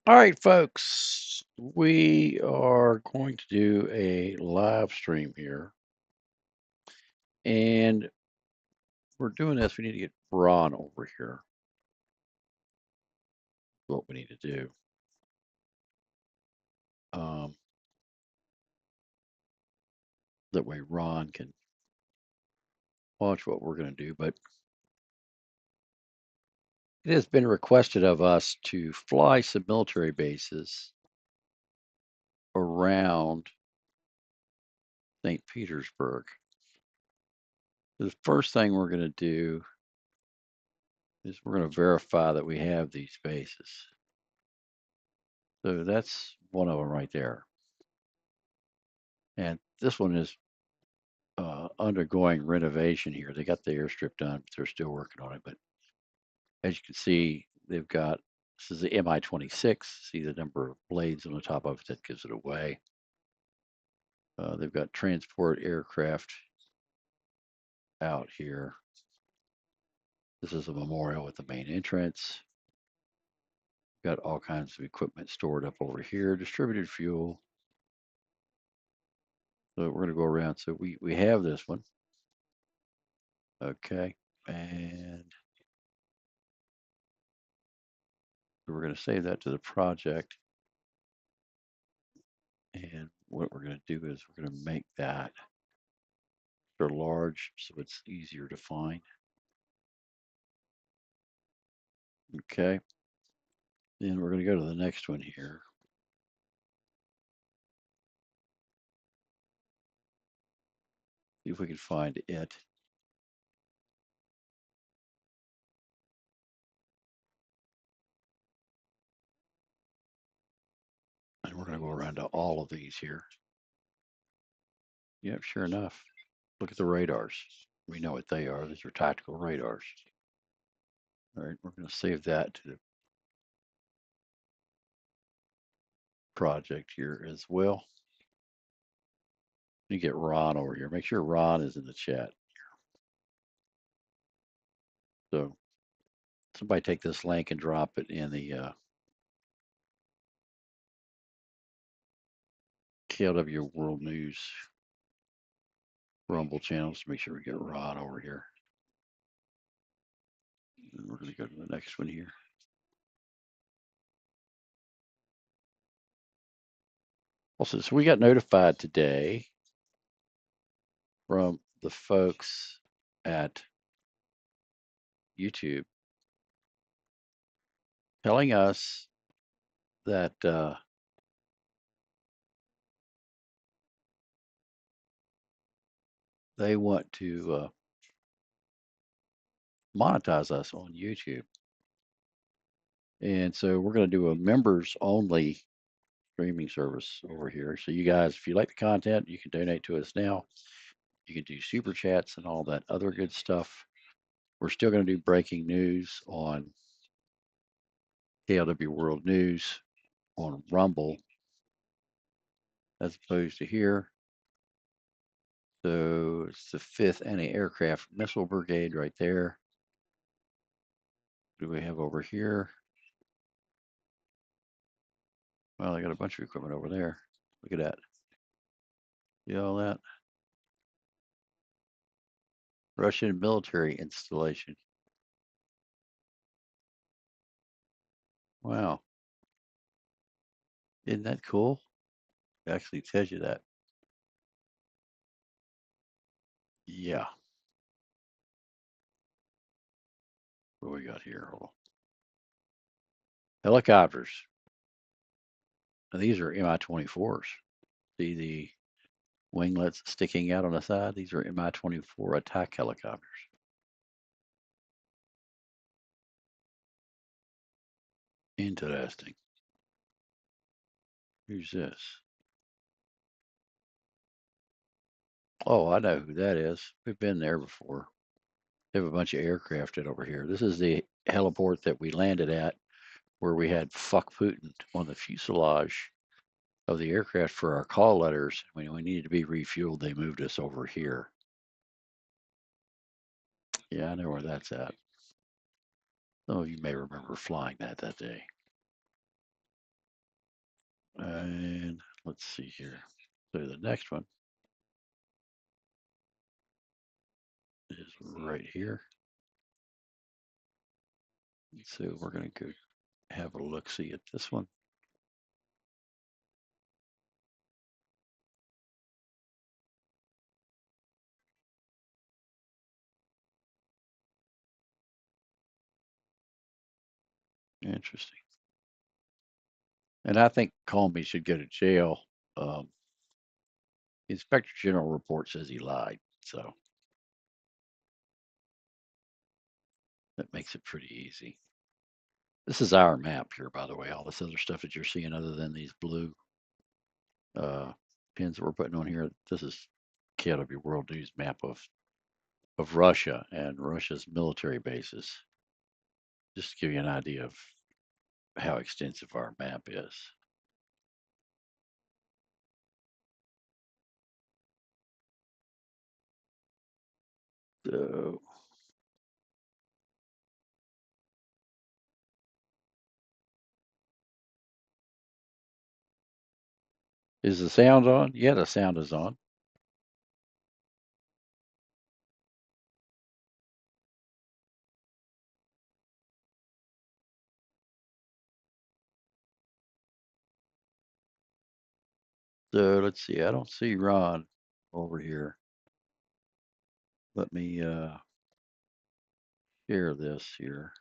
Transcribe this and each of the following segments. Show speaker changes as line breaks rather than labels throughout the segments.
All right, folks, we are going to do a live stream here. And we're doing this. We need to get Ron over here. What we need to do. Um, that way Ron can watch what we're going to do. But it has been requested of us to fly some military bases around St. Petersburg. The first thing we're going to do is we're going to verify that we have these bases. So that's one of them right there. And this one is undergoing renovation here. They got the airstrip done, but they're still working on it. But as you can see, they've got this is the Mi-26. See the number of blades on the top of it that gives it away. They've got transport aircraft out here. This is a memorial at the main entrance. Got all kinds of equipment stored up over here. Distributed fuel. So we're going to go around. So we have this one. Okay. And we're going to save that to the project. And what we're going to do is we're going to make that extra large so it's easier to find. Okay. Then we're going to go to the next one here. See if we can find it. And we're going to go around to all of these here. Yep, sure enough. Look at the radars. We know what they are. These are tactical radars. All right, we're going to save that to the project here as well. Let me get Ron over here. Make sure Ron is in the chat. So somebody take this link and drop it in the KLW World News Rumble channels to make sure we get Ron over here. And we're going to go to the next one here. Also, so we got notified today from the folks at YouTube telling us that they want to monetize us on YouTube. And so we're going to do a members only streaming service over here. So you guys, if you like the content, you can donate to us now. You can do super chats and all that other good stuff. We're still going to do breaking news on KLW World News on Rumble as opposed to here. So it's the 5th Anti-Aircraft Missile Brigade right there. What do we have over here? Well, I got a bunch of equipment over there. Look at that. See all that? Russian military installation. Wow. Isn't that cool? It actually tells you that. Yeah. What do we got here? Hold on. Helicopters. Now, these are Mi-24s. See the winglets sticking out on the side? These are Mi-24 attack helicopters. Interesting. Who's this? Oh, I know who that is. We've been there before. They have a bunch of aircraft over here. This is the heliport that we landed at where we had fuck Putin on the fuselage of the aircraft for our call letters. When we needed to be refueled, they moved us over here. Yeah, I know where that's at. Some of you may remember flying that day. And let's see here. So the next one is right here. So we're going to go have a look see at this one. Interesting. And I think Comey should go to jail. Um, Inspector General report says he lied. So that makes it pretty easy. This is our map here, by the way. All this other stuff that you're seeing, other than these blue uh, pins that we're putting on here, this is KW World News map of Russia and Russia's military bases. Just to give you an idea of how extensive our map is. So, is the sound on? Yeah, the sound is on. So let's see. I don't see Ron over here. Let me share this here.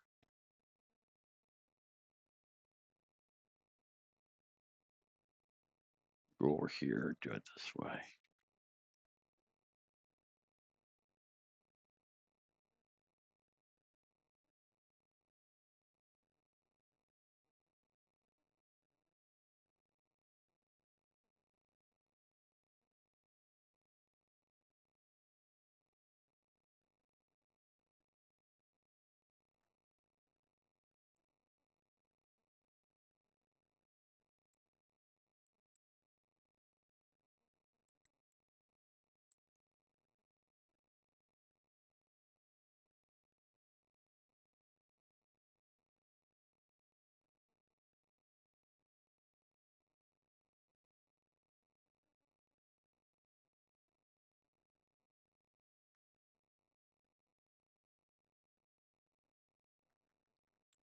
Go over here. Do it this way.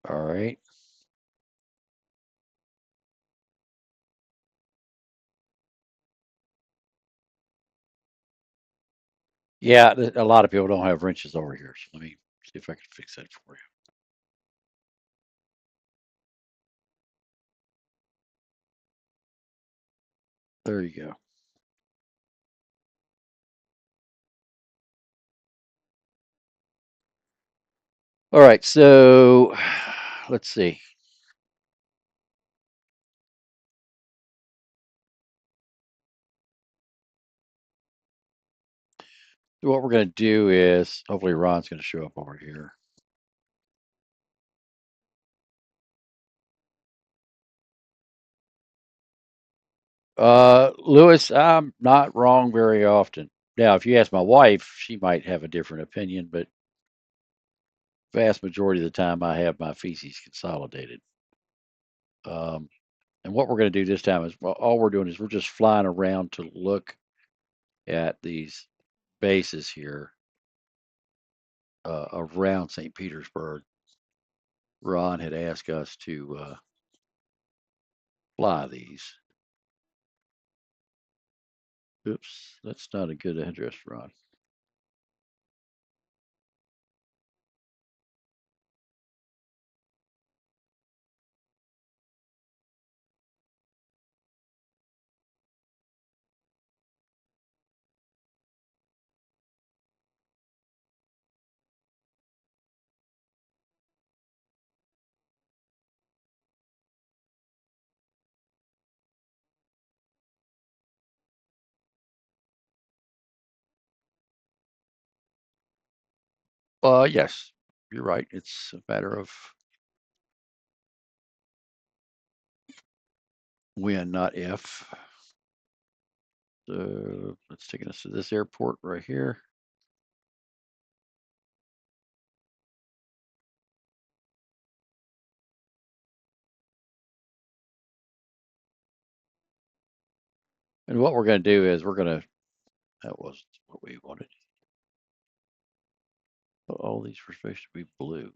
All right. Yeah, a lot of people don't have wrenches over here. So let me see if I can fix that for you. There you go. All right. So let's see. What we're going to do is hopefully Ron's going to show up over here. Lewis, I'm not wrong very often. Now, if you ask my wife, she might have a different opinion, but vast majority of the time I have my feces consolidated. Um, and what we're going to do this time is, well, all we're doing is we're just flying around to look at these bases here around St. Petersburg. Ron had asked us to fly these. Oops, that's not a good address, Ron. Yes, you're right. It's a matter of when, not if. So let's take us to this airport right here. And what we're going to do is that was what we wanted. All these were supposed to be blue.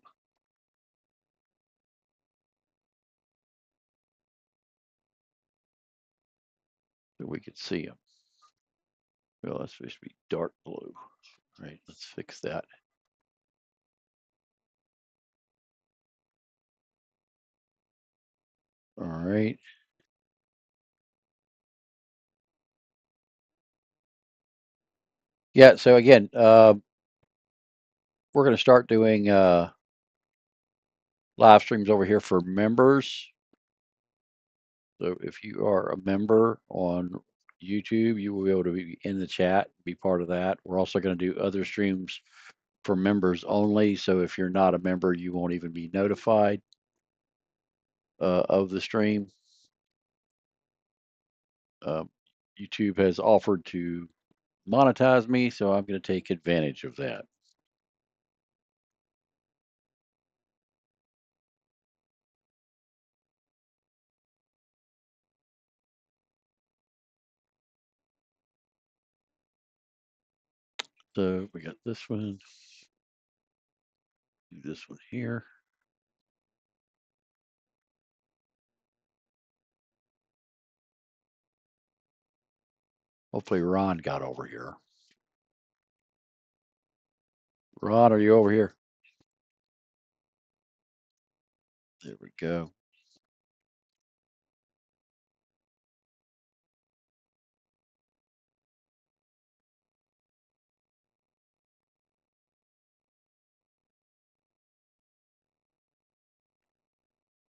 So we could see them. Well, that's supposed to be dark blue. All right, let's fix that. All right. Yeah, so again, we're going to start doing live streams over here for members. So if you are a member on YouTube, you will be able to be in the chat, be part of that. We're also going to do other streams for members only. So if you're not a member, you won't even be notified of the stream. Um, YouTube has offered to monetize me, so I'm going to take advantage of that. So we got this one, do this one here. Hopefully Ron got over here. Ron, are you over here? There we go.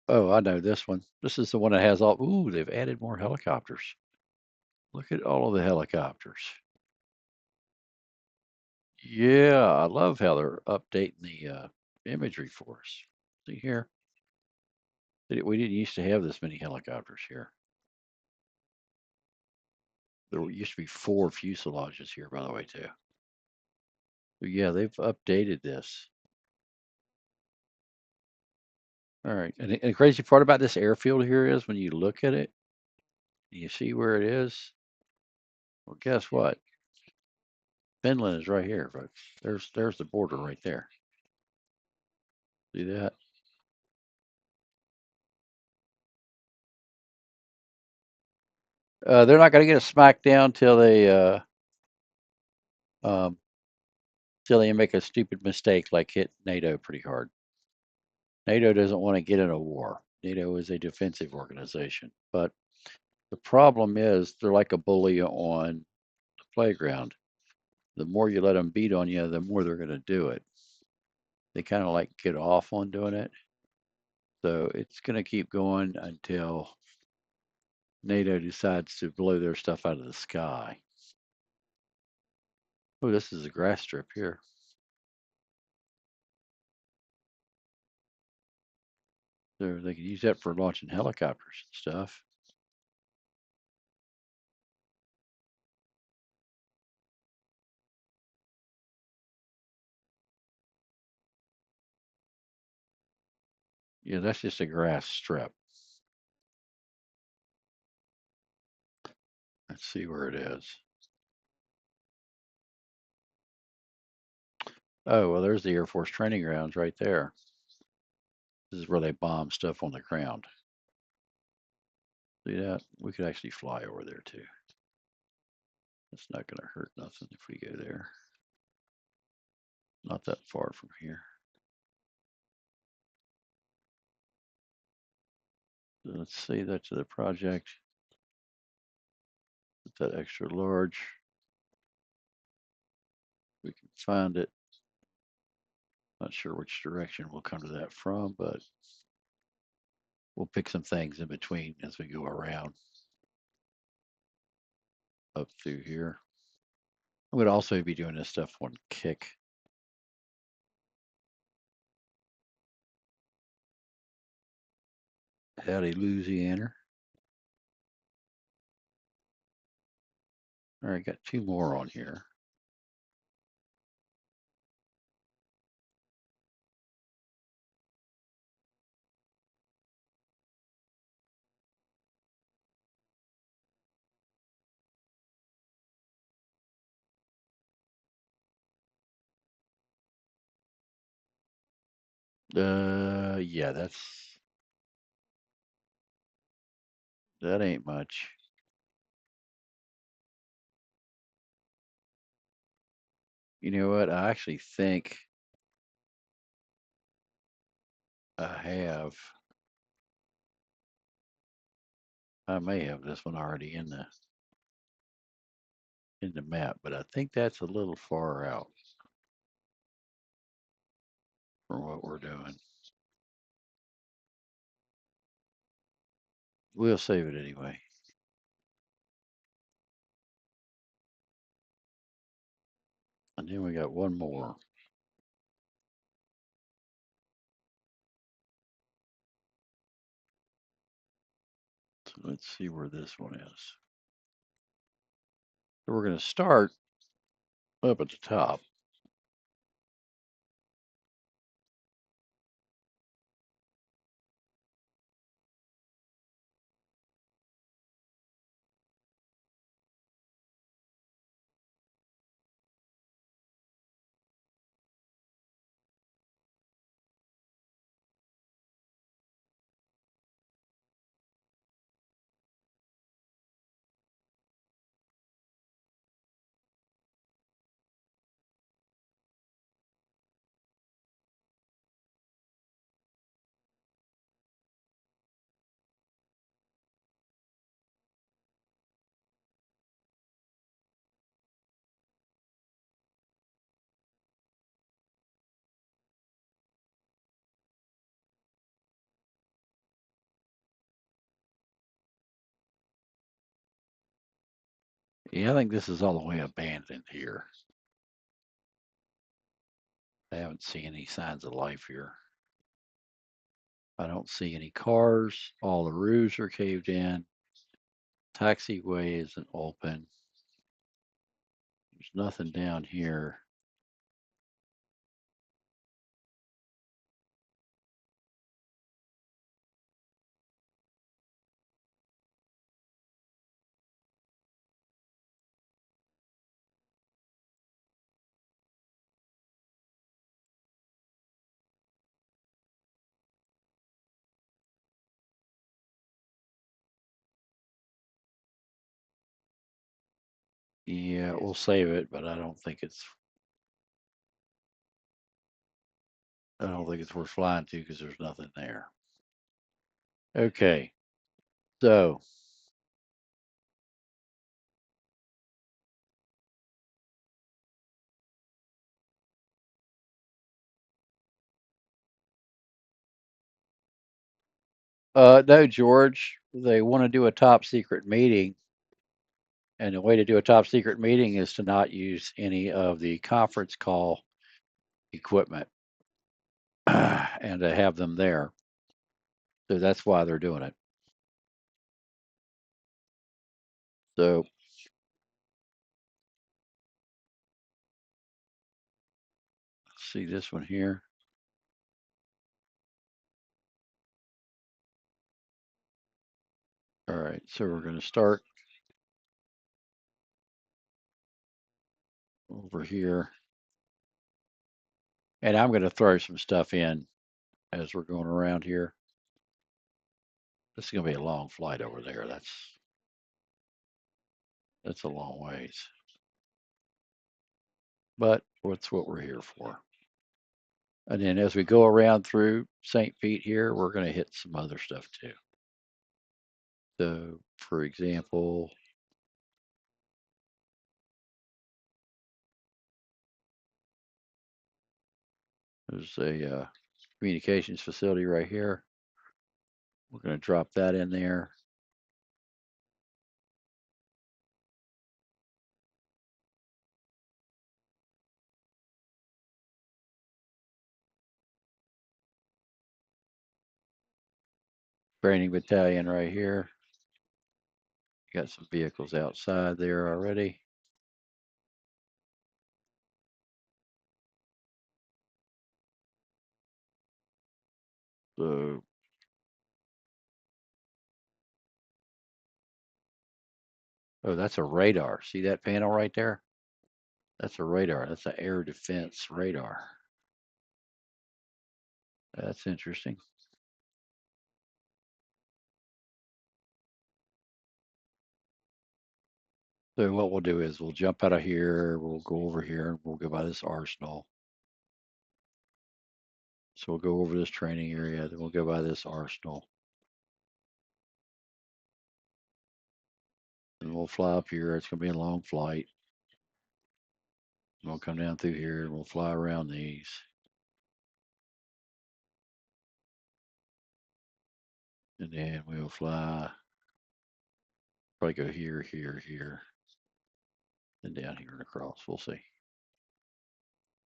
Oh, I know this one. This is the one that has all. Ooh, they've added more helicopters. Look at all of the helicopters. Yeah, I love how they're updating the imagery for us. See here, we didn't used to have this many helicopters here. There used to be 4 fuselages here, by the way, too. But yeah, they've updated this. All right, and the crazy part about this airfield here is when you look at it, you see where it is. Well, guess what? Finland is right here, folks. There's the border right there. See that? They're not going to get a smackdown um, till they make a stupid mistake like hit NATO pretty hard. NATO doesn't want to get in a war. NATO is a defensive organization, but the problem is they're like a bully on the playground. The more you let them beat on you, the more they're going to do it. They kind of like get off on doing it. So it's going to keep going until NATO decides to blow their stuff out of the sky. Oh, this is a grass strip here. So they can use that for launching helicopters and stuff. Yeah, that's just a grass strip. Let's see where it is. Oh, well, there's the Air Force training grounds right there. This is where they bomb stuff on the ground. See that? We could actually fly over there too. It's not going to hurt nothing if we go there. Not that far from here. So let's save that to the project. Put that extra large. We can find it. Not sure which direction we'll come to that from, but we'll pick some things in between as we go around up through here. I'm going to also be doing this stuff on Kick. Howdy, Louisiana. All right, got 2 more on here. Yeah, that ain't much. You know what? I actually think I have. I may have this one already in the map, but I think that's a little far out from what we're doing. We'll save it anyway. And then we got one more. So let's see where this one is. So we're going to start up at the top. Yeah, I think this is all the way abandoned here. I haven't seen any signs of life here. I don't see any cars. All the roofs are caved in. Taxiway isn't open. There's nothing down here. Yeah, we'll save it, but I don't think it's worth flying to because there's nothing there. Okay, so no, George, they want to do a top secret meeting, and the way to do a top secret meeting is to not use any of the conference call equipment and to have them there. So that's why they're doing it. So see this one here. All right, so we're going to start over here, and I'm going to throw some stuff in as we're going around here. This is going to be a long flight over there. That's a long ways, but that's what we're here for. And then as we go around through St. Pete here, we're going to hit some other stuff too. So, for example, there's a communications facility right here. We're going to drop that in there. Training battalion right here. Got some vehicles outside there already. So, oh, that's a radar. See that panel right there? That's a radar. That's an air defense radar. That's interesting. So what we'll do is we'll jump out of here. We'll go over here and we'll go by this arsenal. So we'll go over this training area. Then we'll go by this arsenal. And we'll fly up here. It's going to be a long flight. We'll come down through here and we'll fly around these. And then we'll fly, probably go here, here, here, and down here and across. We'll see.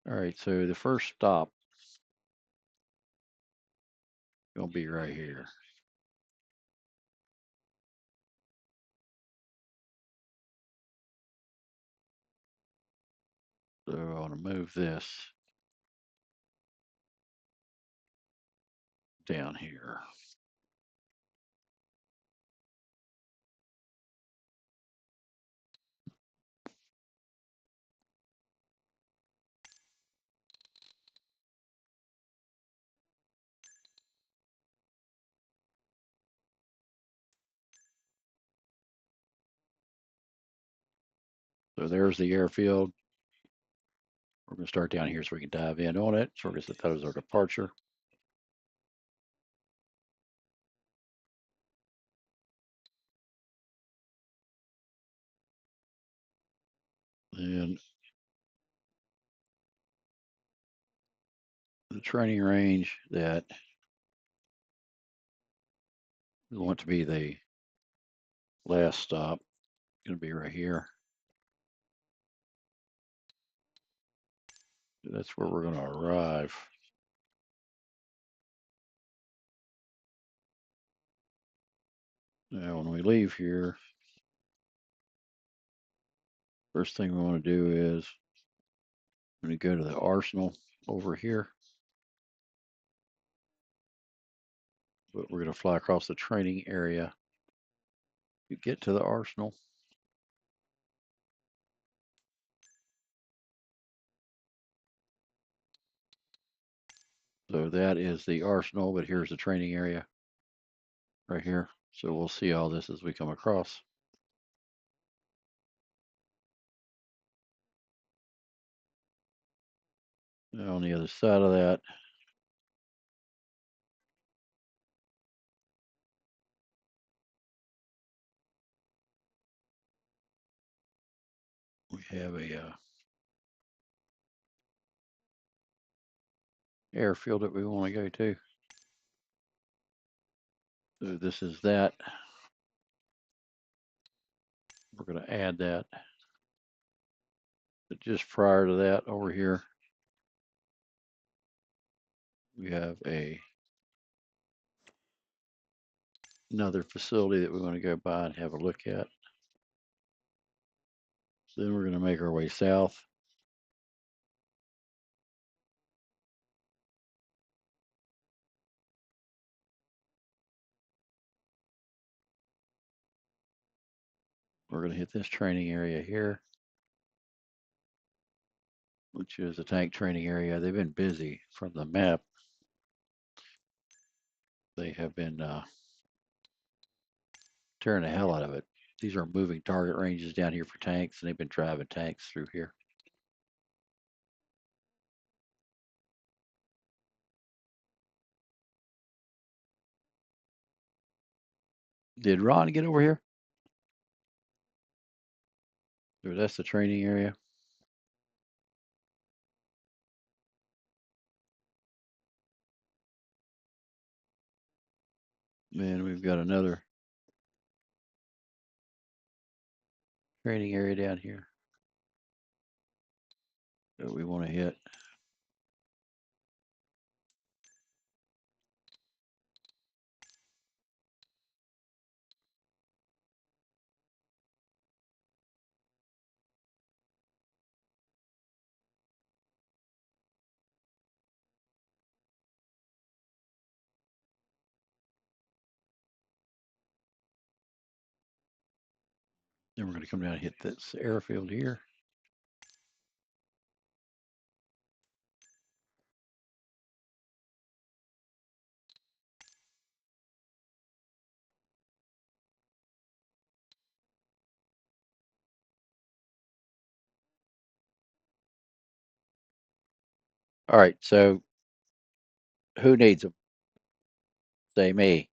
All right, so the first stop is going to be right here. So I want to move this down here. So there's the airfield. We're going to start down here so we can dive in on it. So we're going to set that as our departure. And the training range that we want to be the last stop is going to be right here. That's where we're going to arrive. Now, when we leave here, first thing we want to do is when we go to the arsenal over here, but we're going to fly across the training area to get to the arsenal. So that is the arsenal, but here's the training area right here. So we'll see all this as we come across. Now on the other side of that, we have a airfield that we want to go to. So this is that. We're going to add that. But just prior to that, over here, we have another facility that we want to go by and have a look at. So then we're going to make our way south. We're going to hit this training area here, which is the tank training area. They've been busy from the map. They have been tearing the hell out of it. These are moving target ranges down here for tanks, and they've been driving tanks through here. Did Ron get over here? So that's the training area. And we've got another training area down here that we want to hit. Then we're going to come down and hit this airfield here. All right. So who needs them? Say me.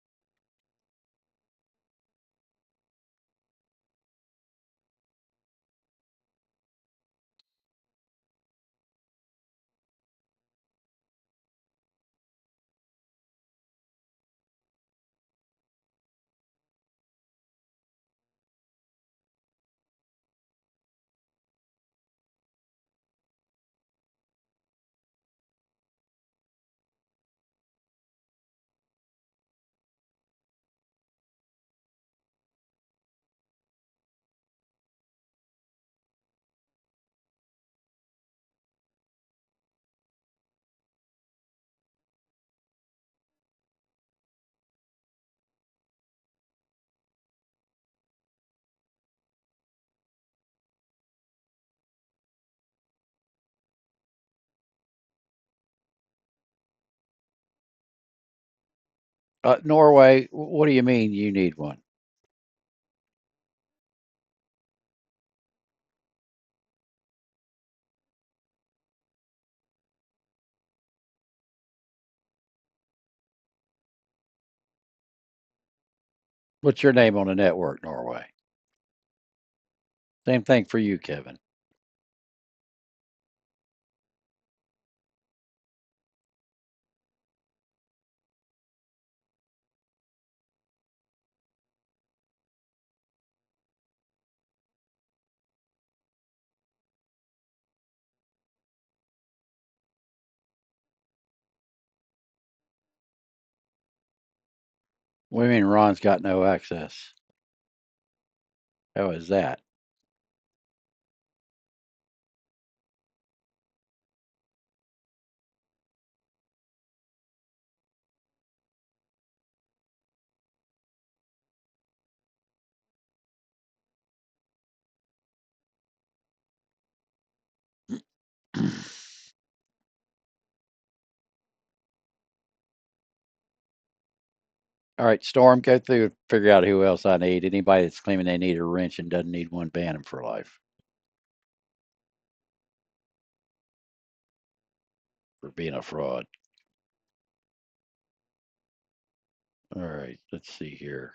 Norway. What do you mean you need one? What's your name on the network, Norway? Same thing for you, Kevin. What do you mean Ron's got no access? How is that? All right, Storm, go through and figure out who else I need. Anybody that's claiming they need a wrench and doesn't need one, ban them for life for being a fraud. All right, let's see here.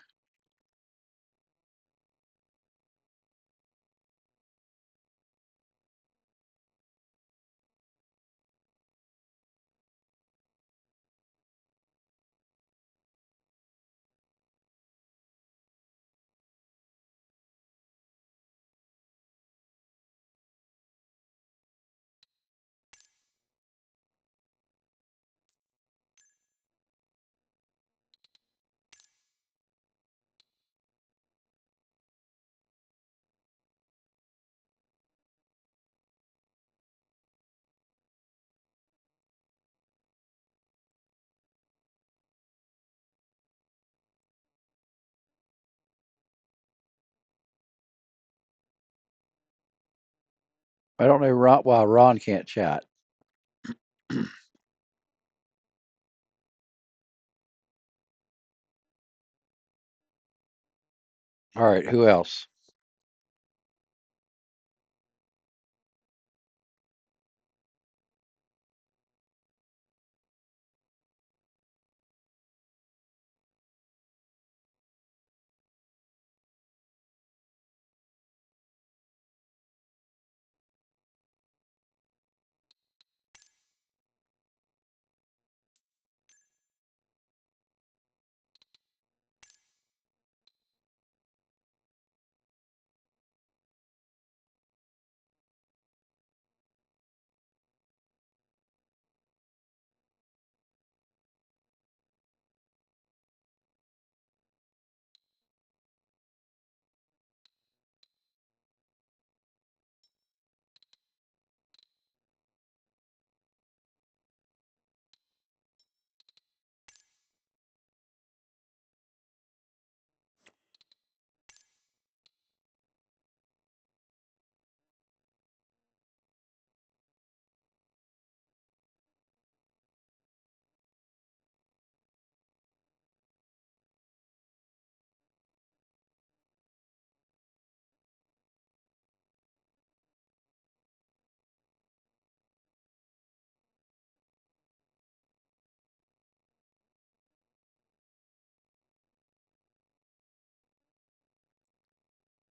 I don't know why Ron can't chat. All right, who else?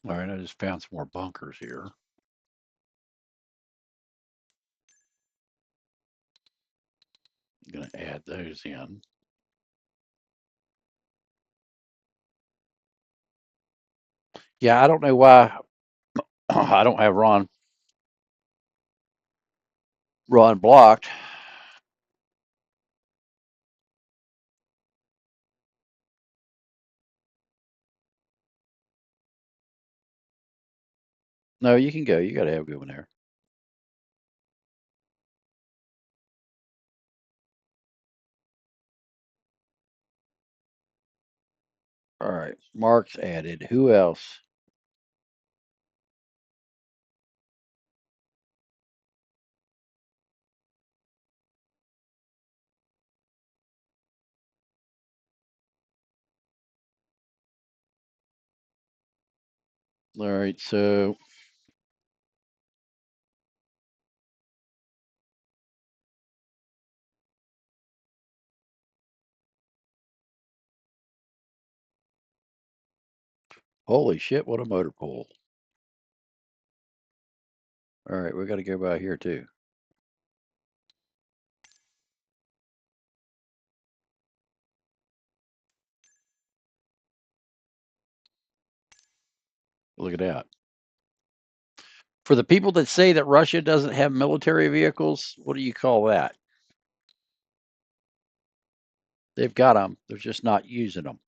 All right, I just found some more bunkers here. I'm going to add those in. Yeah, I don't know why I don't have Ron blocked. No, you can go. You got to have a good one there. All right, Mark's added. Who else? All right, so holy shit, what a motor pool. All right, we got to go by here too. Look at that. For the people that say that Russia doesn't have military vehicles, what do you call that? They've got them, they're just not using them.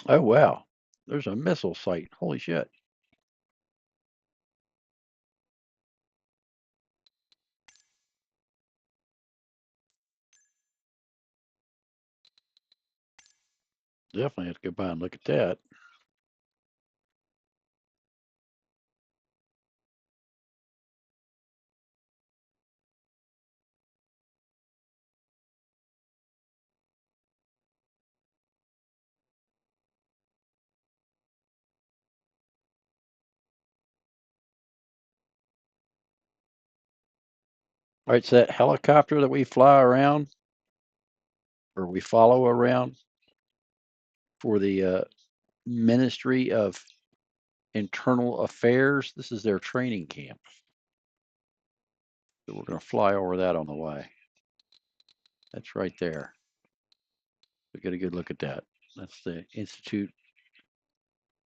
Oh, wow. There's a missile site. Holy shit. Definitely have to go by and look at that. All right, so that helicopter that we fly around or we follow around for the Ministry of Internal Affairs, this is their training camp. So we're going to fly over that on the way. That's right there. We get a good look at that. That's the Institute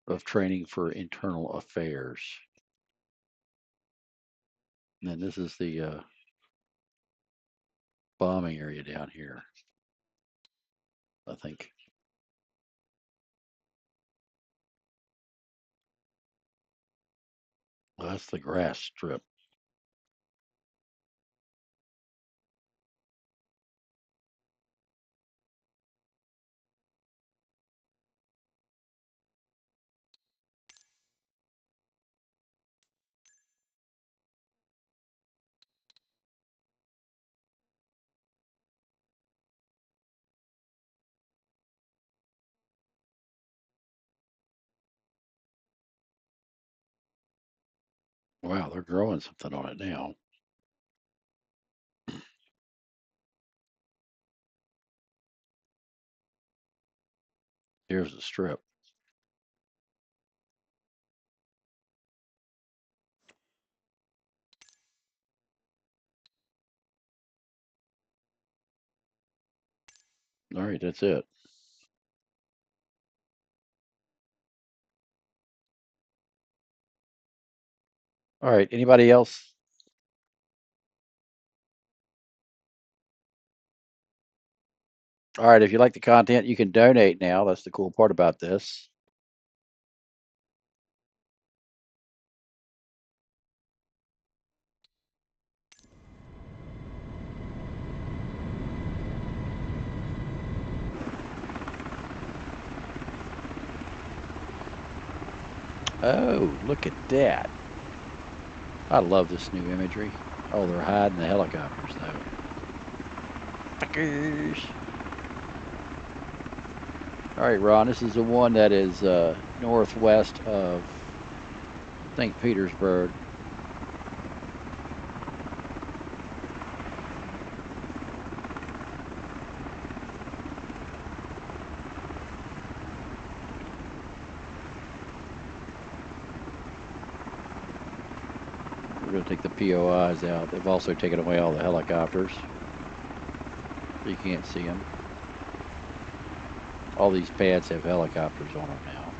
of Training for Internal Affairs. And then this is the bombing area down here, I think. Well, that's the grass strip. Wow, they're growing something on it now. Here's the strip. All right, that's it. All right, anybody else? All right, if you like the content, you can donate now. That's the cool part about this. Oh, look at that. I love this new imagery. Oh, they're hiding the helicopters, though. Fuckers. All right, Ron, this is the one that is northwest of St. Petersburg. We're going to take the POIs out. They've also taken away all the helicopters, so you can't see them. All these pads have helicopters on them now.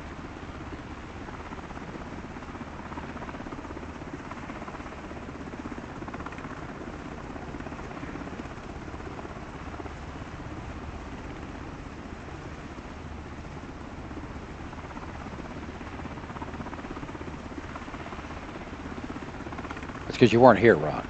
It's because you weren't here, Ron.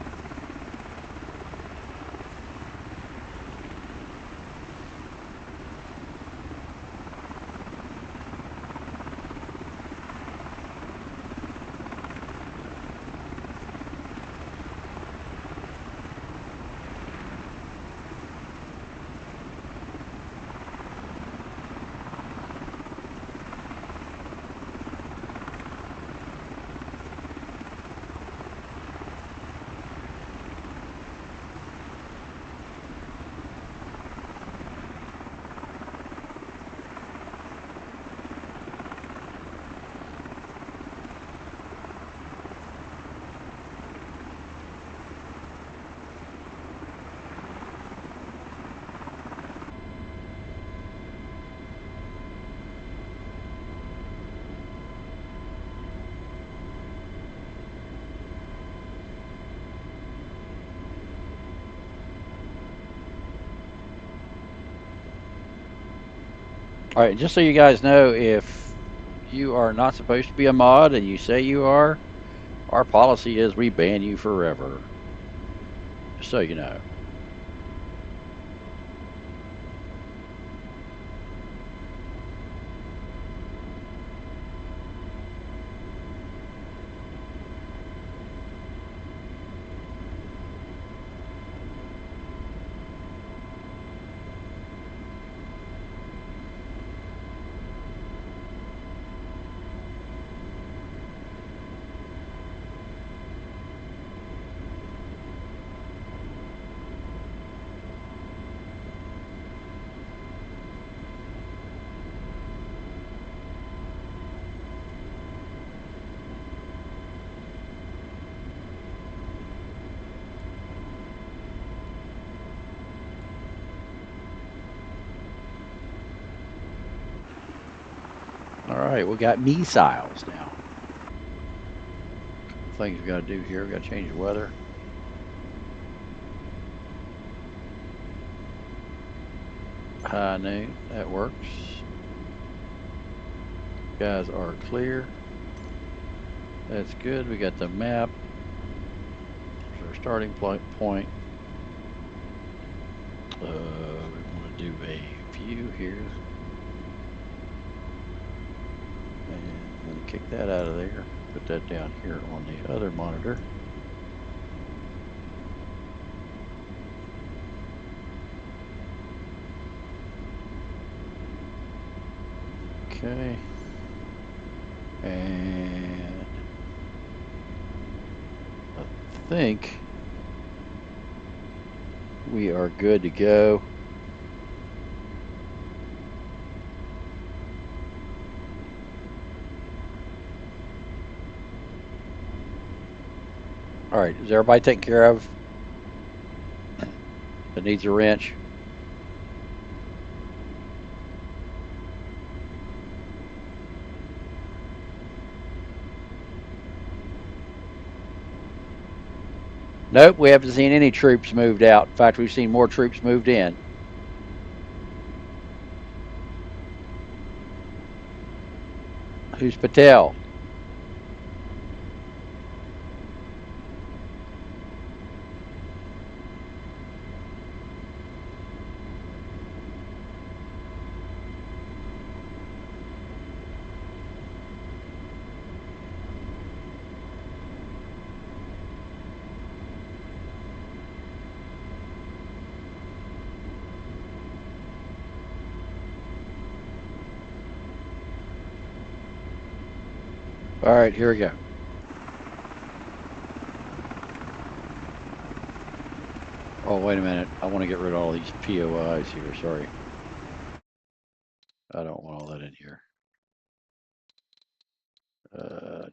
All right, just so you guys know, if you are not supposed to be a mod and you say you are, our policy is we ban you forever. Just so you know. All right, we got missiles now. Couple things we got to do here. We got to change the weather. High noon, that works. Guys are clear. That's good. We got the map. There's our starting point. We want to do a view here. And I'm going to kick that out of there. Put that down here on the other monitor. Okay. And think we are good to go. All right, is everybody taken care of that needs a wrench? Nope, we haven't seen any troops moved out. In fact, we've seen more troops moved in. Who's Patel? All right, here we go. Oh, wait a minute. I want to get rid of all these POIs here. Sorry. I don't want all that in here. Uh,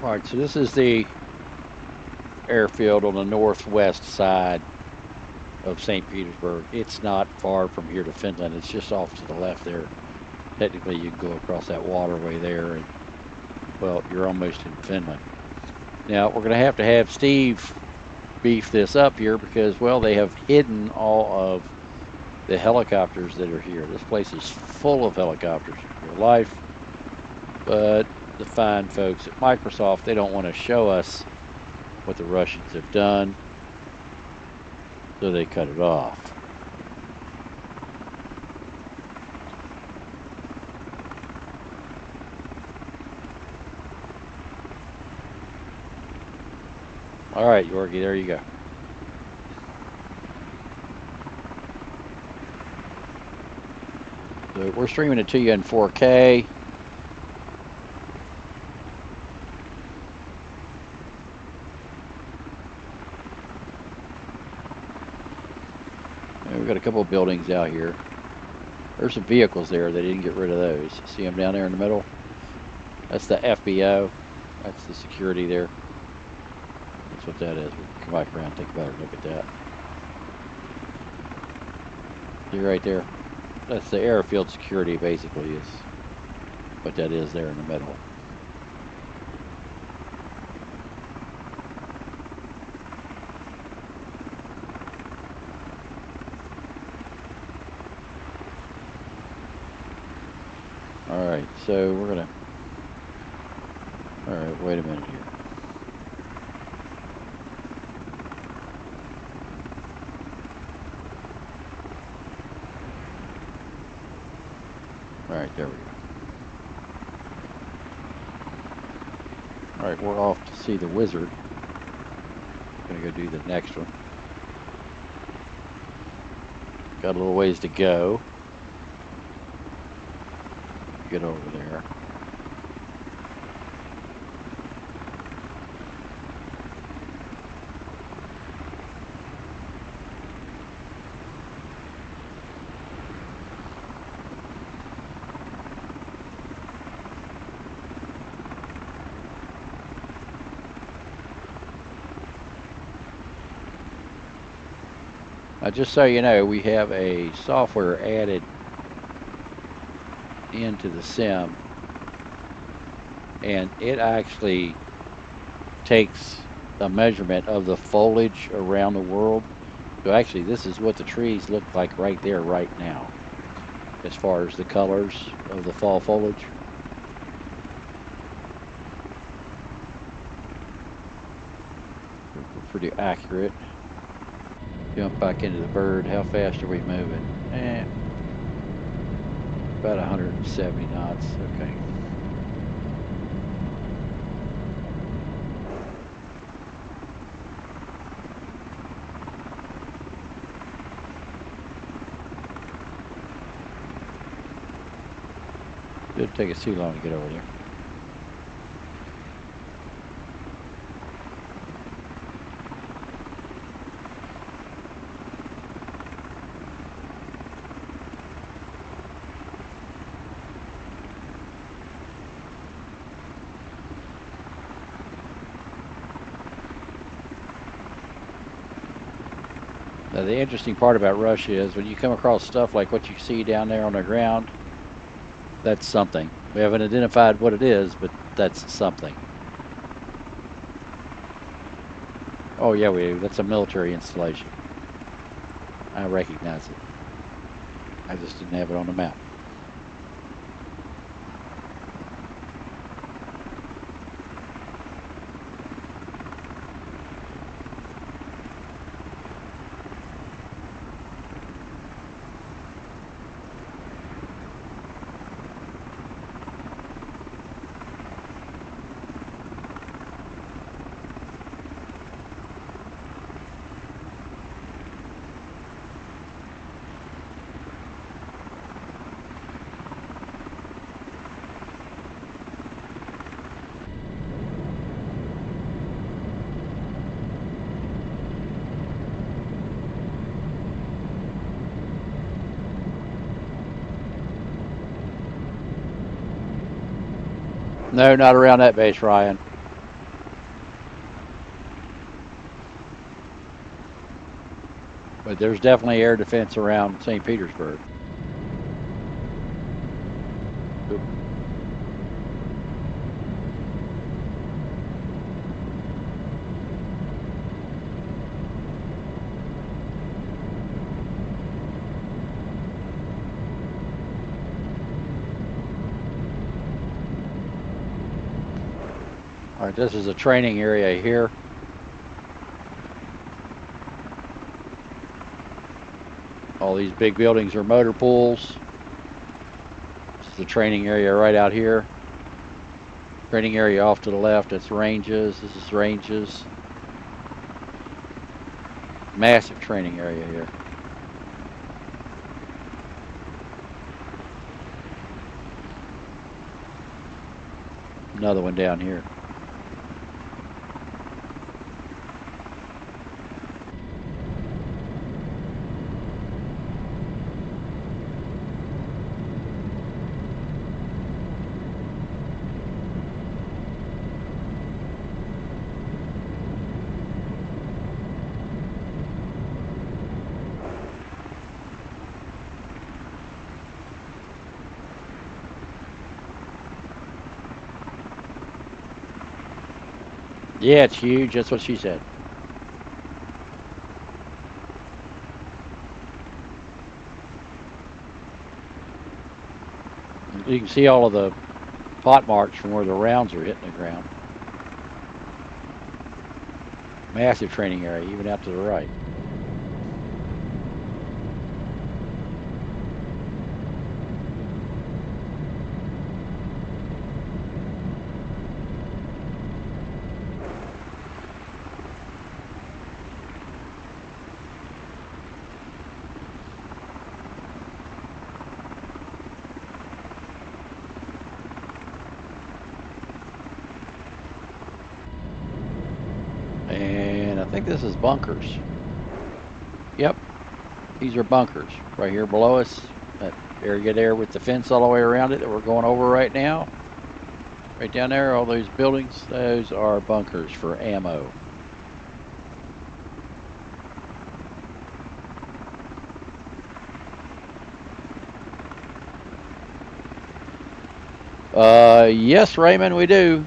all right, so this is the airfield on the northwest side of St. Petersburg. It's not far from here to Finland. It's just off to the left there. Technically, you can go across that waterway there, and well, you're almost in Finland. Now, we're going to have Steve beef this up here because, well, they have hidden all of the helicopters that are here. This place is full of helicopters in real life, but the fine folks at Microsoft, they don't want to show us what the Russians have done, so they cut it off. All right, Yorkie, there you go. So we're streaming it to you in 4K. And we've got a couple of buildings out here. There's some vehicles there. They didn't get rid of those. See them down there in the middle? That's the FBO. That's the security there. That's what that is. We'll come back around and take a better look at that. See right there? That's the airfield security, basically, is what that is there in the middle. All right, so we're gonna. All right, wait a minute here. All right, there we go. All right, we're off to see the wizard. Gonna go do the next one. Got a little ways to go. Get over there. Just so you know, we have a software added into the sim, and it actually takes a measurement of the foliage around the world. So actually, this is what the trees look like right there, right now, as far as the colors of the fall foliage. We're pretty accurate. Jump back into the bird. How fast are we moving? About 170 knots. Okay. Didn't take us too long to get over there. Now, the interesting part about Russia is when you come across stuff like what you see down there on the ground, that's something. We haven't identified what it is, but that's something. Oh, yeah, that's a military installation. I recognize it. I just didn't have it on the map. No, not around that base, Ryan. But there's definitely air defense around St. Petersburg. Oop. All right, this is a training area here. All these big buildings are motor pools. This is the training area right out here. Training area off to the left, that's ranges. This is ranges. Massive training area here. Another one down here. Yeah, it's huge. That's what she said. You can see all of the pot marks from where the rounds are hitting the ground. Massive training area, even out to the right. And I think this is bunkers. Yep, these are bunkers right here below us. That area there with the fence all the way around it that we're going over right now. Right down there, all those buildings, those are bunkers for ammo. Yes, Raymond, we do.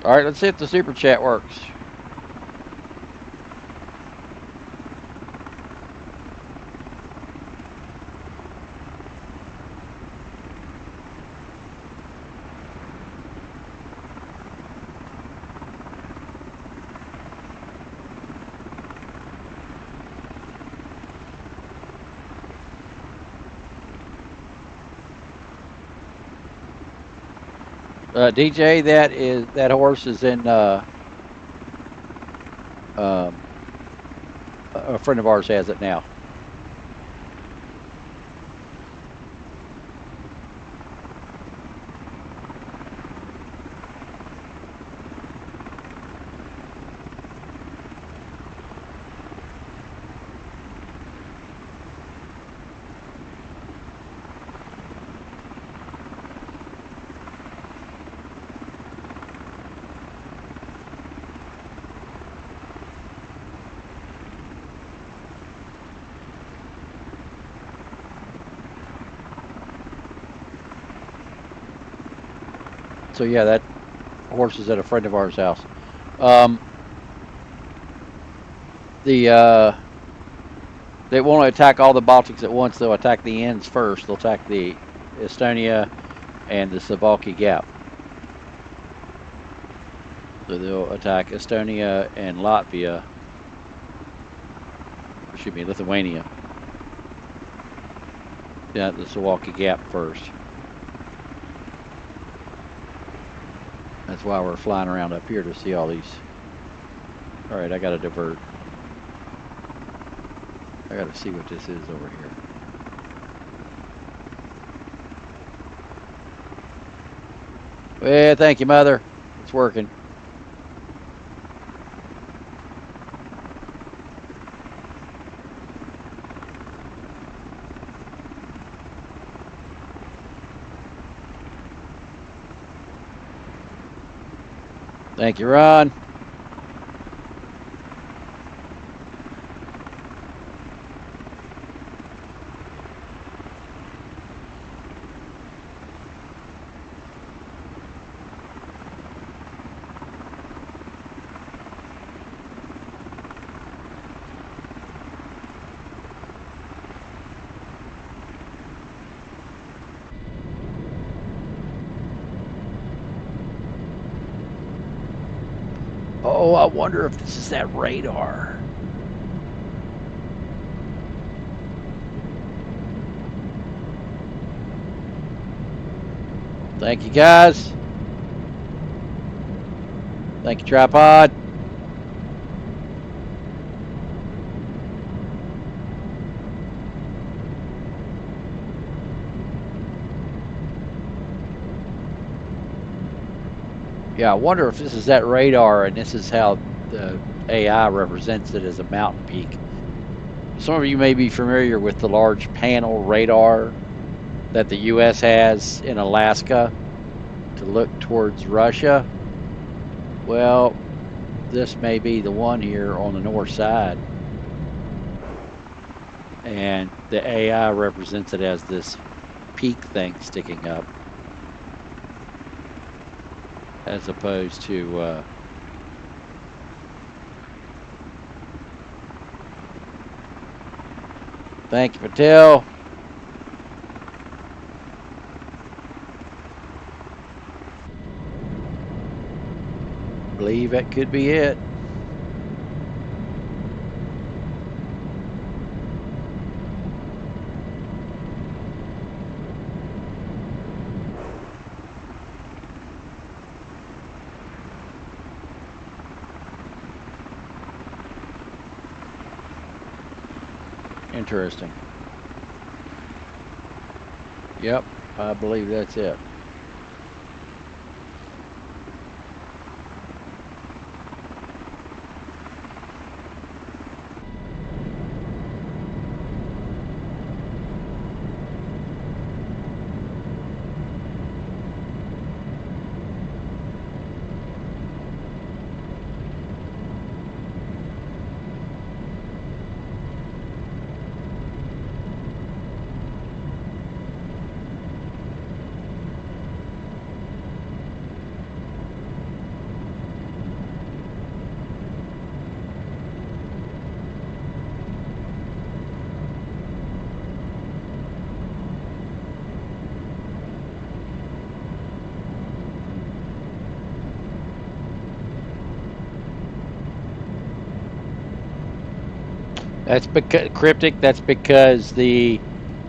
All right, let's see if the super chat works. DJ, that horse is in a friend of ours has it now. So yeah, that horse is at a friend of ours' house. Um, they won't attack all the Baltics at once. They'll attack the ends first. They'll attack the Estonia and the Suwalki Gap. So they'll attack Estonia and Latvia. Excuse me, Lithuania. Yeah, the Suwalki Gap first. That's why we're flying around up here to see all these. All right, I got to divert. I got to see what this is over here. Well, thank you, Mother. It's working. Thank you, Ron. Oh, I wonder if this is that radar. Thank you, guys. Thank you, tripod. Yeah, I wonder if this is that radar and this is how the AI represents it as a mountain peak. Some of you may be familiar with the large panel radar that the U.S. has in Alaska to look towards Russia. Well, this may be the one here on the north side. And the AI represents it as this peak thing sticking up, as opposed to thank you, Patel. Believe that could be it. Interesting. Yep, I believe that's it. That's because cryptic. That's because the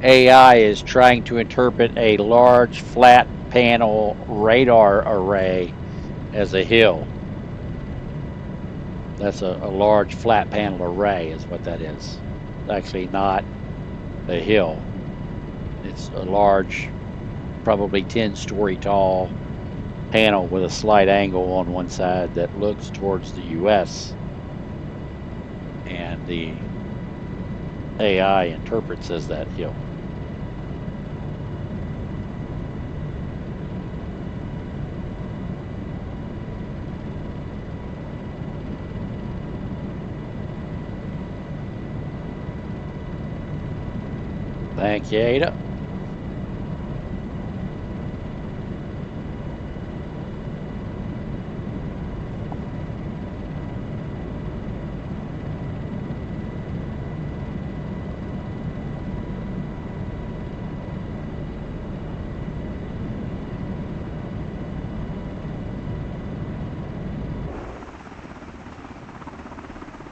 AI is trying to interpret a large flat panel radar array as a hill. That's a large flat panel array is what that is. It's actually not a hill. It's a large, probably 10-story tall panel with a slight angle on one side that looks towards the U.S. and the AI interprets as that hill. Thank you, Ada.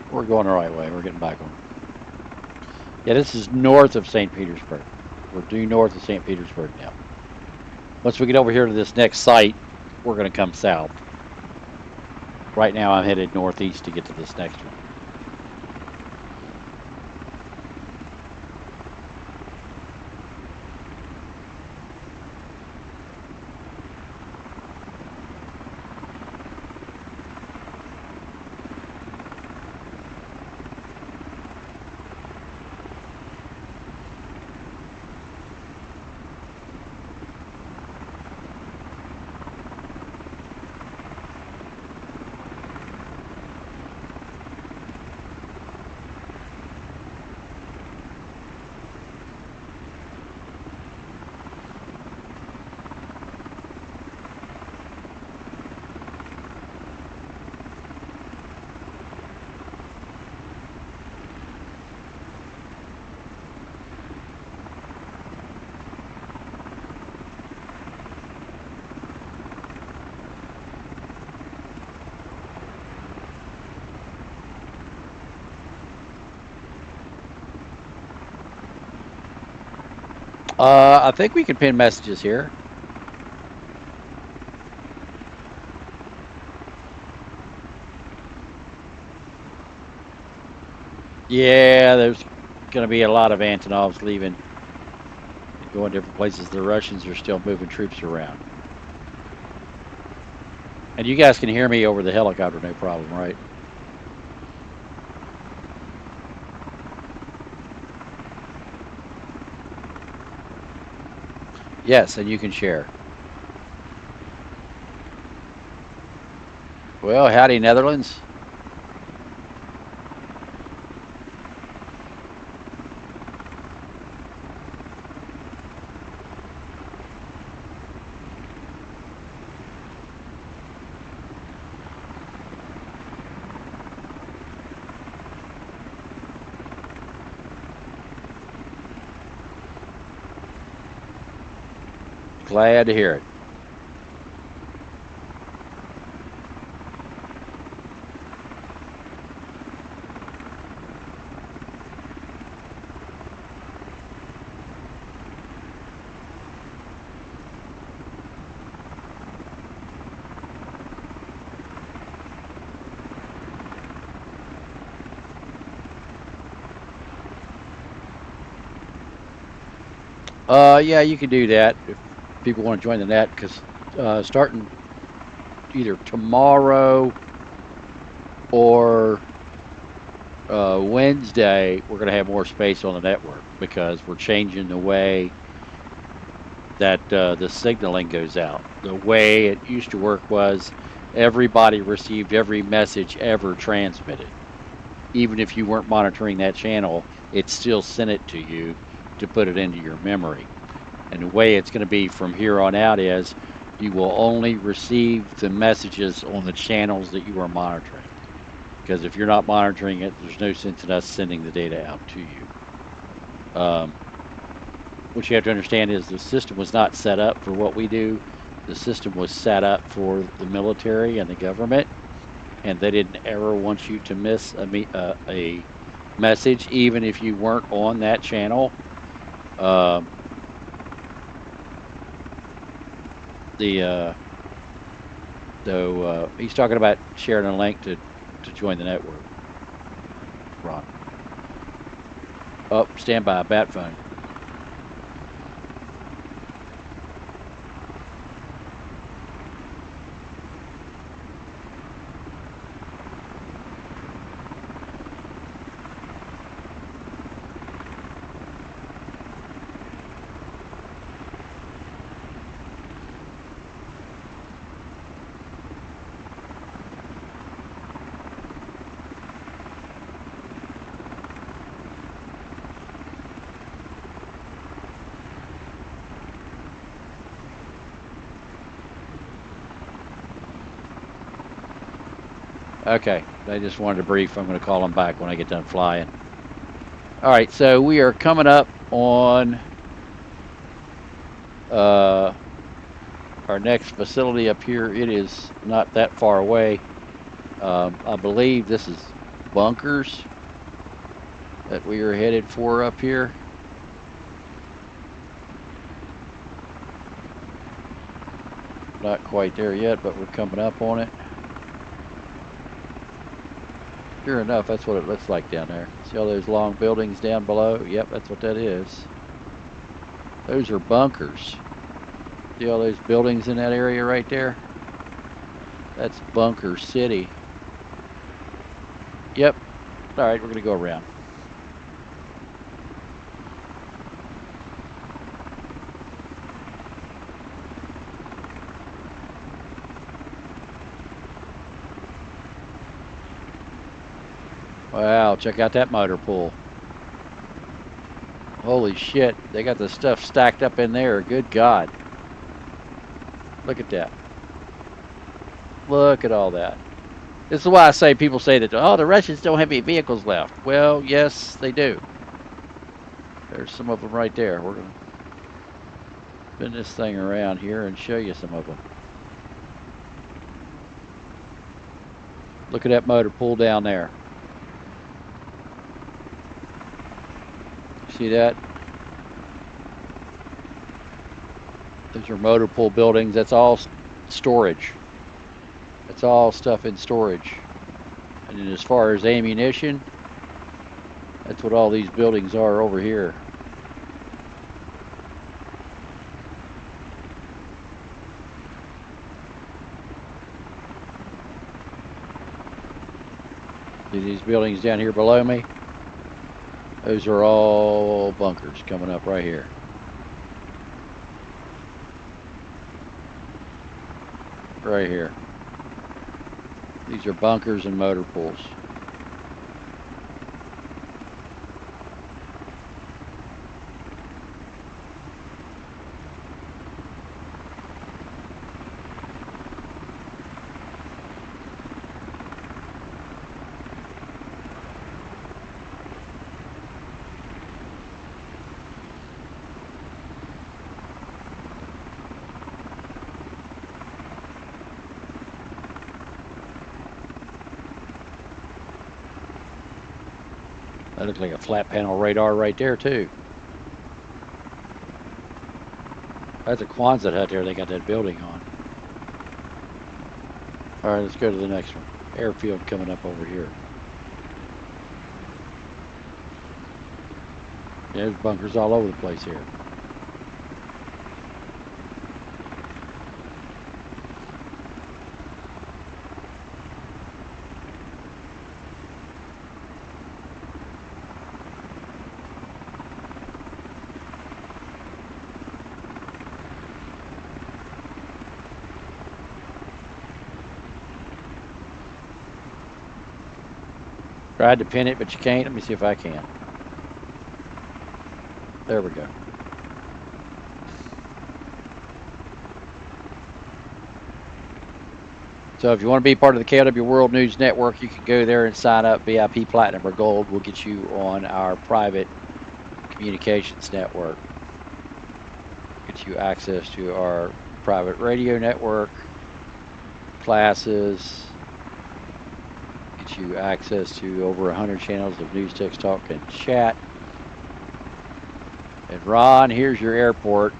We're going the right way. We're getting back on. Yeah, this is north of St. Petersburg. We're due north of St. Petersburg now. Once we get over here to this next site, we're going to come south. Right now, I'm headed northeast to get to this next one. I think we can pin messages here. Yeah, there's going to be a lot of Antonovs leaving, going different places. The Russians are still moving troops around. And you guys can hear me over the helicopter, no problem, right? Yes, and you can share. Well, howdy, Netherlands. Glad to hear it. Yeah, you can do that if people want to join the net, because starting either tomorrow or Wednesday, we're going to have more space on the network because we're changing the way that the signaling goes out. The way it used to work was everybody received every message ever transmitted. Even if you weren't monitoring that channel, it still sent it to you to put it into your memory. And the way it's going to be from here on out is you will only receive the messages on the channels that you are monitoring. Because if you're not monitoring it, there's no sense in us sending the data out to you. What you have to understand is the system was not set up for what we do. The system was set up for the military and the government, and they didn't ever want you to miss a message, even if you weren't on that channel. He's talking about sharing a link to join the network. Ron. Oh, stand by, bat phone. Okay, I just wanted to brief. I'm going to call them back when I get done flying. All right, so we are coming up on our next facility up here. It is not that far away. I believe this is bunkers that we are headed for up here. Not quite there yet, but we're coming up on it. Sure enough, that's what it looks like down there. See all those long buildings down below? Yep, that's what that is. Those are bunkers. See all those buildings in that area right there? That's Bunker City. Yep. All right, we're going to go around. Wow, check out that motor pool. Holy shit, they got the stuff stacked up in there. Good God. Look at that. Look at all that. This is why I say people say that, oh, the Russians don't have any vehicles left. Well, yes, they do. There's some of them right there. We're going to spin this thing around here and show you some of them. Look at that motor pool down there. See that? Those are motor pool buildings. That's all storage. That's all stuff in storage. And then as far as ammunition, that's what all these buildings are over here. See these buildings down here below me? Those are all bunkers coming up right here. Right here. These are bunkers and motor pools. That looks like a flat panel radar right there too. That's a Quonset hut there they got that building on. All right, let's go to the next one. Airfield coming up over here. Yeah, there's bunkers all over the place here. Tried to pin it, but you can't. Let me see if I can. There we go. So if you want to be part of the KLW World News Network, you can go there and sign up VIP Platinum or Gold. We'll get you on our private communications network. Get you access to our private radio network, classes, get you access to over 100 channels of news, text, talk, and chat. And Ron, here's your airport.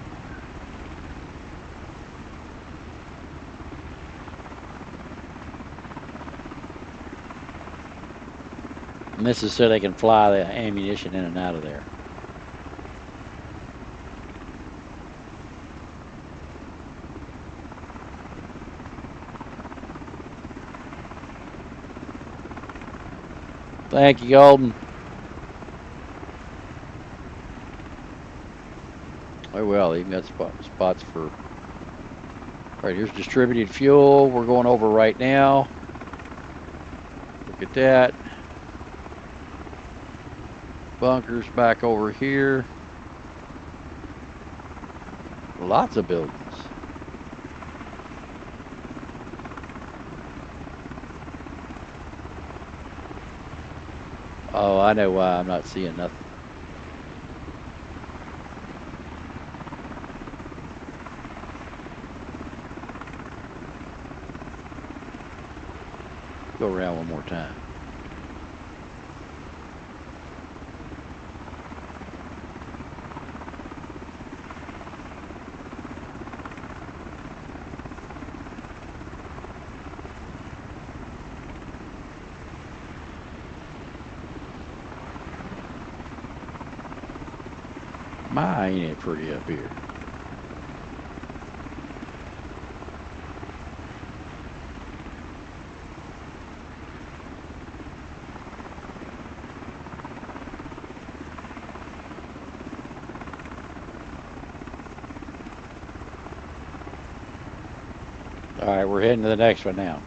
And this is so they can fly the ammunition in and out of there. Thank you, Golden. Oh well, even got spots for. All right, here's distributed fuel. We're going over right now. Look at that. Bunkers back over here. Lots of buildings. Oh, I know why I'm not seeing nothing. Go around one more time. My, ain't it pretty up here? All right, we're heading to the next one now.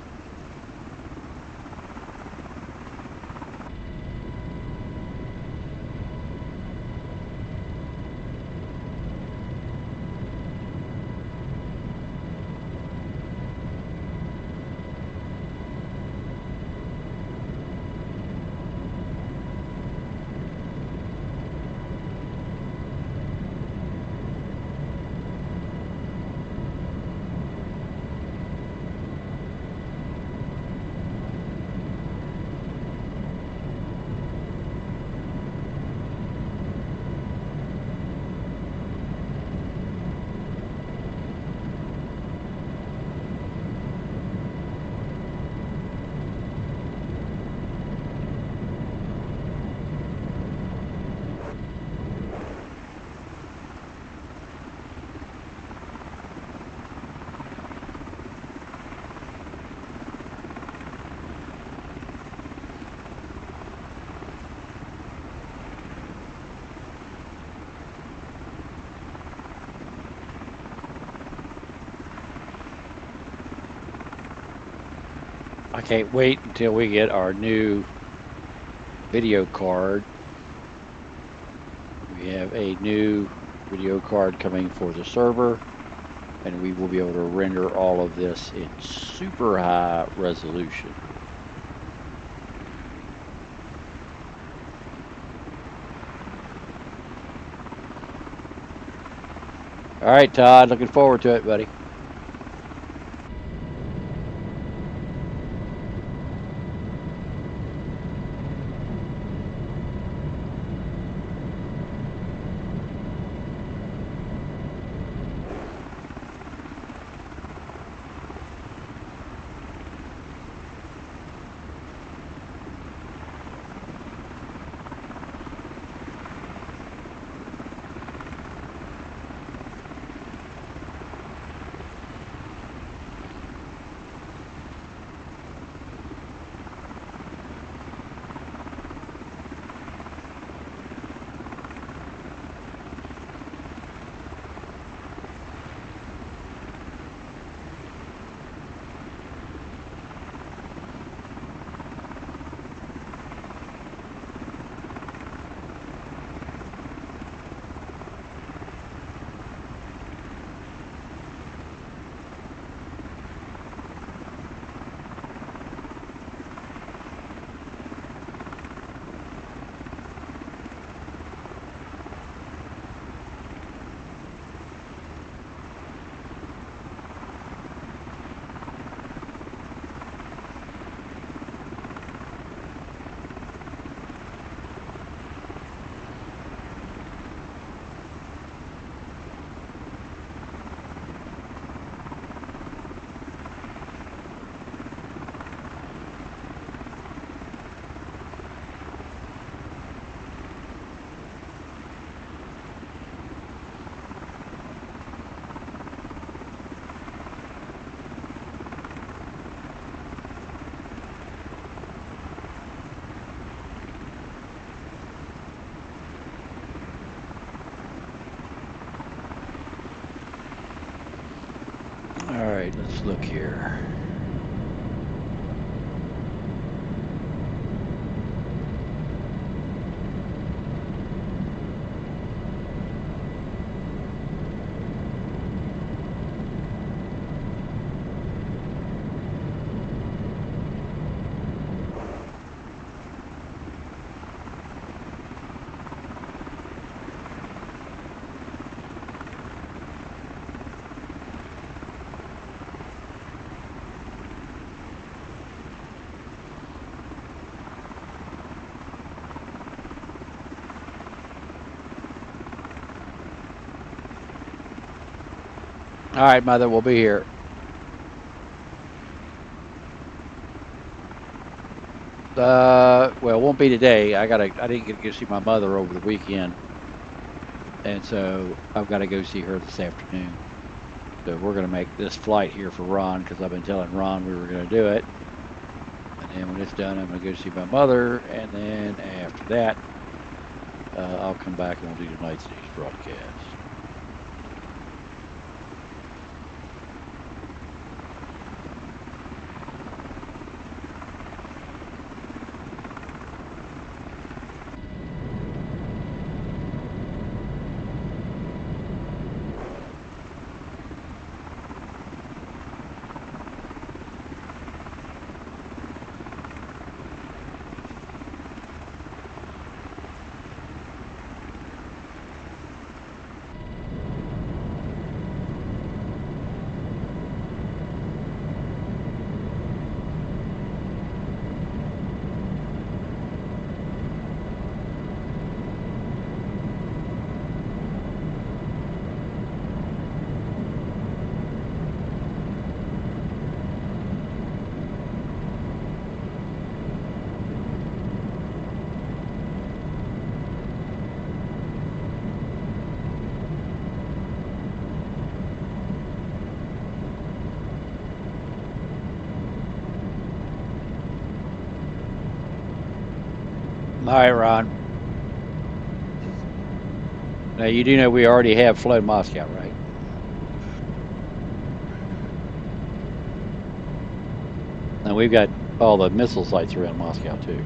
I can't wait until we get our new video card. We have a new video card coming for the server, and we will be able to render all of this in super high resolution. All right, Todd, looking forward to it, buddy. right, let's look here. All right, Mother, we'll be here. Well, it won't be today. I didn't get to go see my mother over the weekend, and so I've got to go see her this afternoon. So we're going to make this flight here for Ron because I've been telling Ron we were going to do it. And then when it's done, I'm going to go see my mother, and then after that, I'll come back and we'll do tonight's news broadcast. All right, Ron. Now, you do know we already have flown Moscow, right? And we've got all the missile sites around Moscow, too.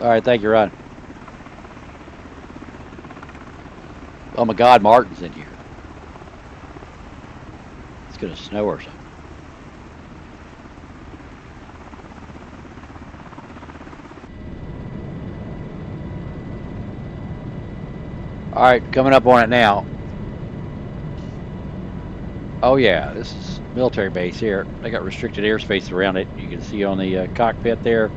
All right, thank you, Ron. Oh my God, Martin's in here. It's going to snow or something. All right, coming up on it now. Oh yeah, this is military base here. They got restricted airspace around it. You can see on the cockpit there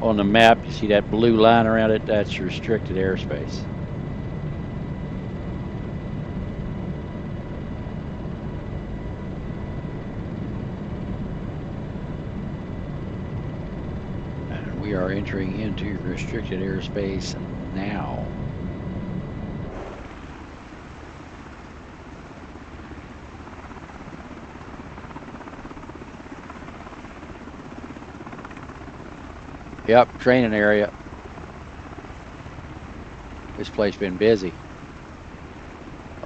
on the map, you see that blue line around it? That's restricted airspace. And we are entering into restricted airspace now. Yep, training area. This place been busy.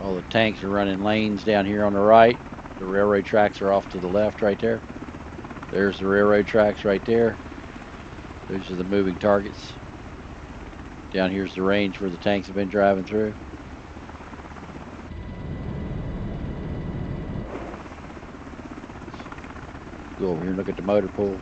All the tanks are running lanes down here on the right. The railroad tracks are off to the left right there. There's the railroad tracks right there. Those are the moving targets. Down here's the range where the tanks have been driving through. Go over here and look at the motor pool.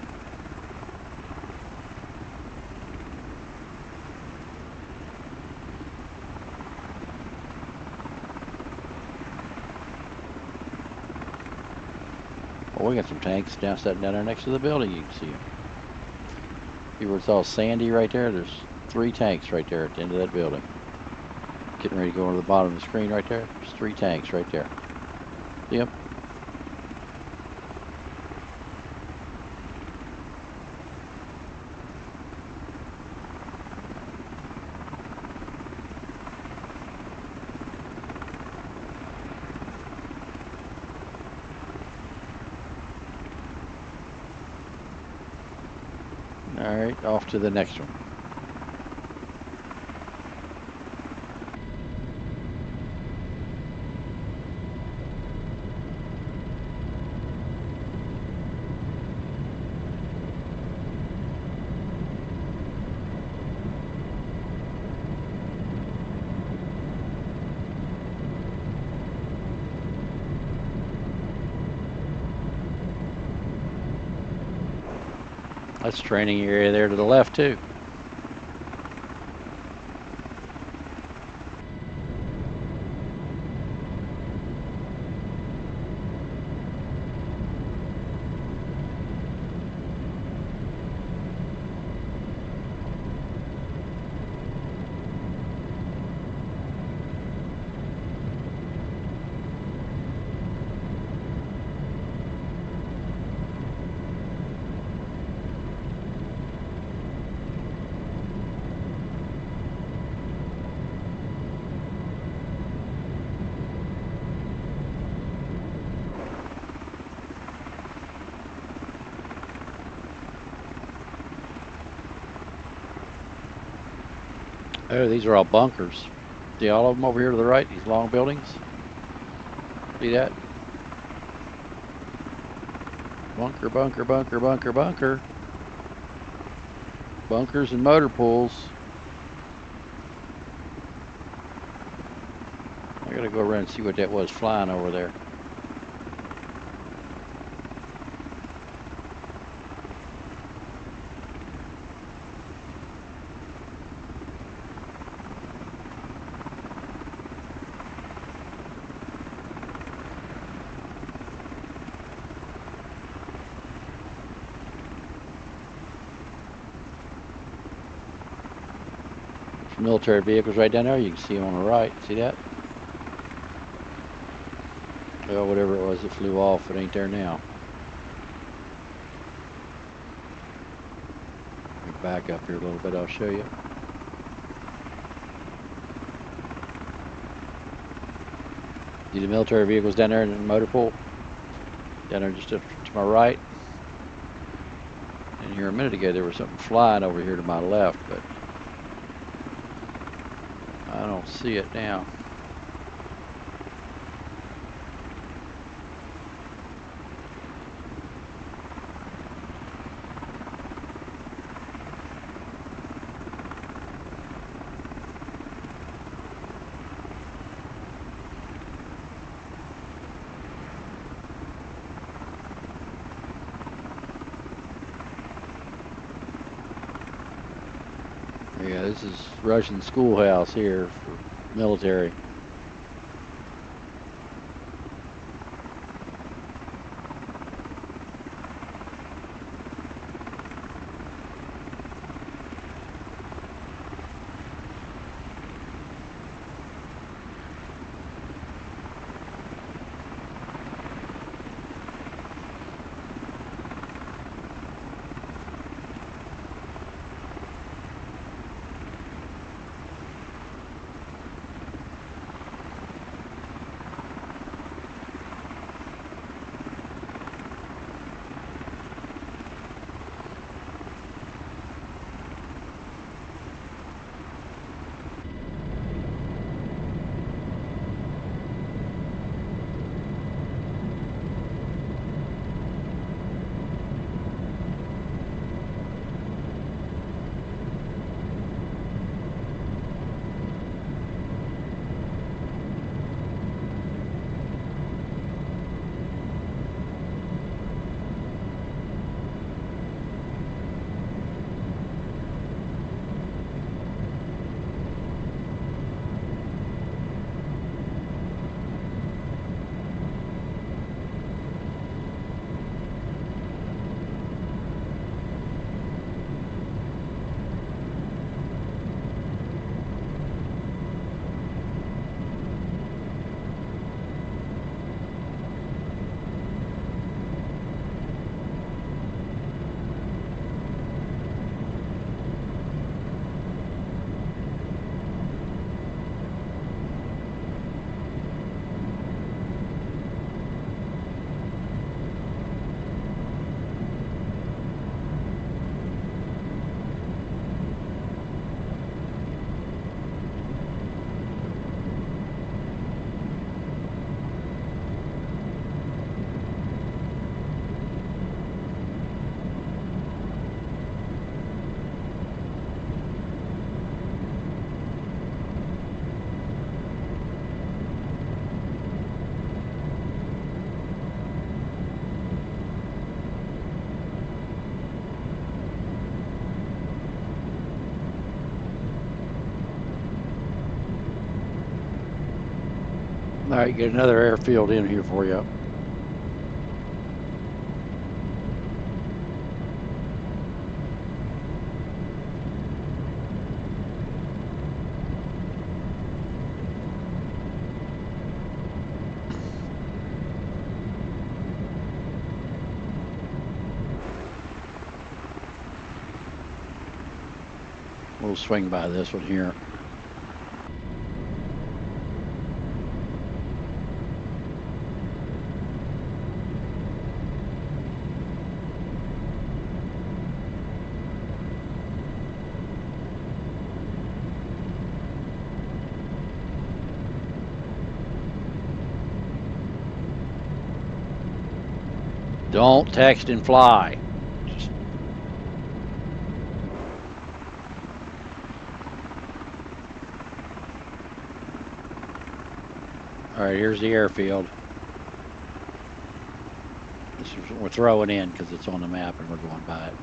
Oh, we got some tanks down sitting down there next to the building. You can see them. See where it's all sandy right there? There's 3 tanks right there at the end of that building. Getting ready to go to the bottom of the screen right there. There's 3 tanks right there. See them? All right, off to the next one. That's training area there to the left too. Oh, these are all bunkers. See all of them over here to the right, these long buildings? See that? Bunker, bunker, bunker, bunker, bunker. Bunkers and motor pools. I gotta go around and see what that was flying over there. Military vehicles right down there. You can see them on the right. See that? Well, whatever it was that flew off, it ain't there now. Let me back up here a little bit. I'll show you. See the military vehicles down there in the motor pool? Down there just up to my right. And here a minute ago, there was something flying over here to my left, but I don't see it now. Yeah, this is Russian schoolhouse here for military. All right, get another airfield in here for you. We'll swing by this one here. Don't text and fly. Just... All right, here's the airfield. This is what we're throwing in because it's on the map and we're going by it.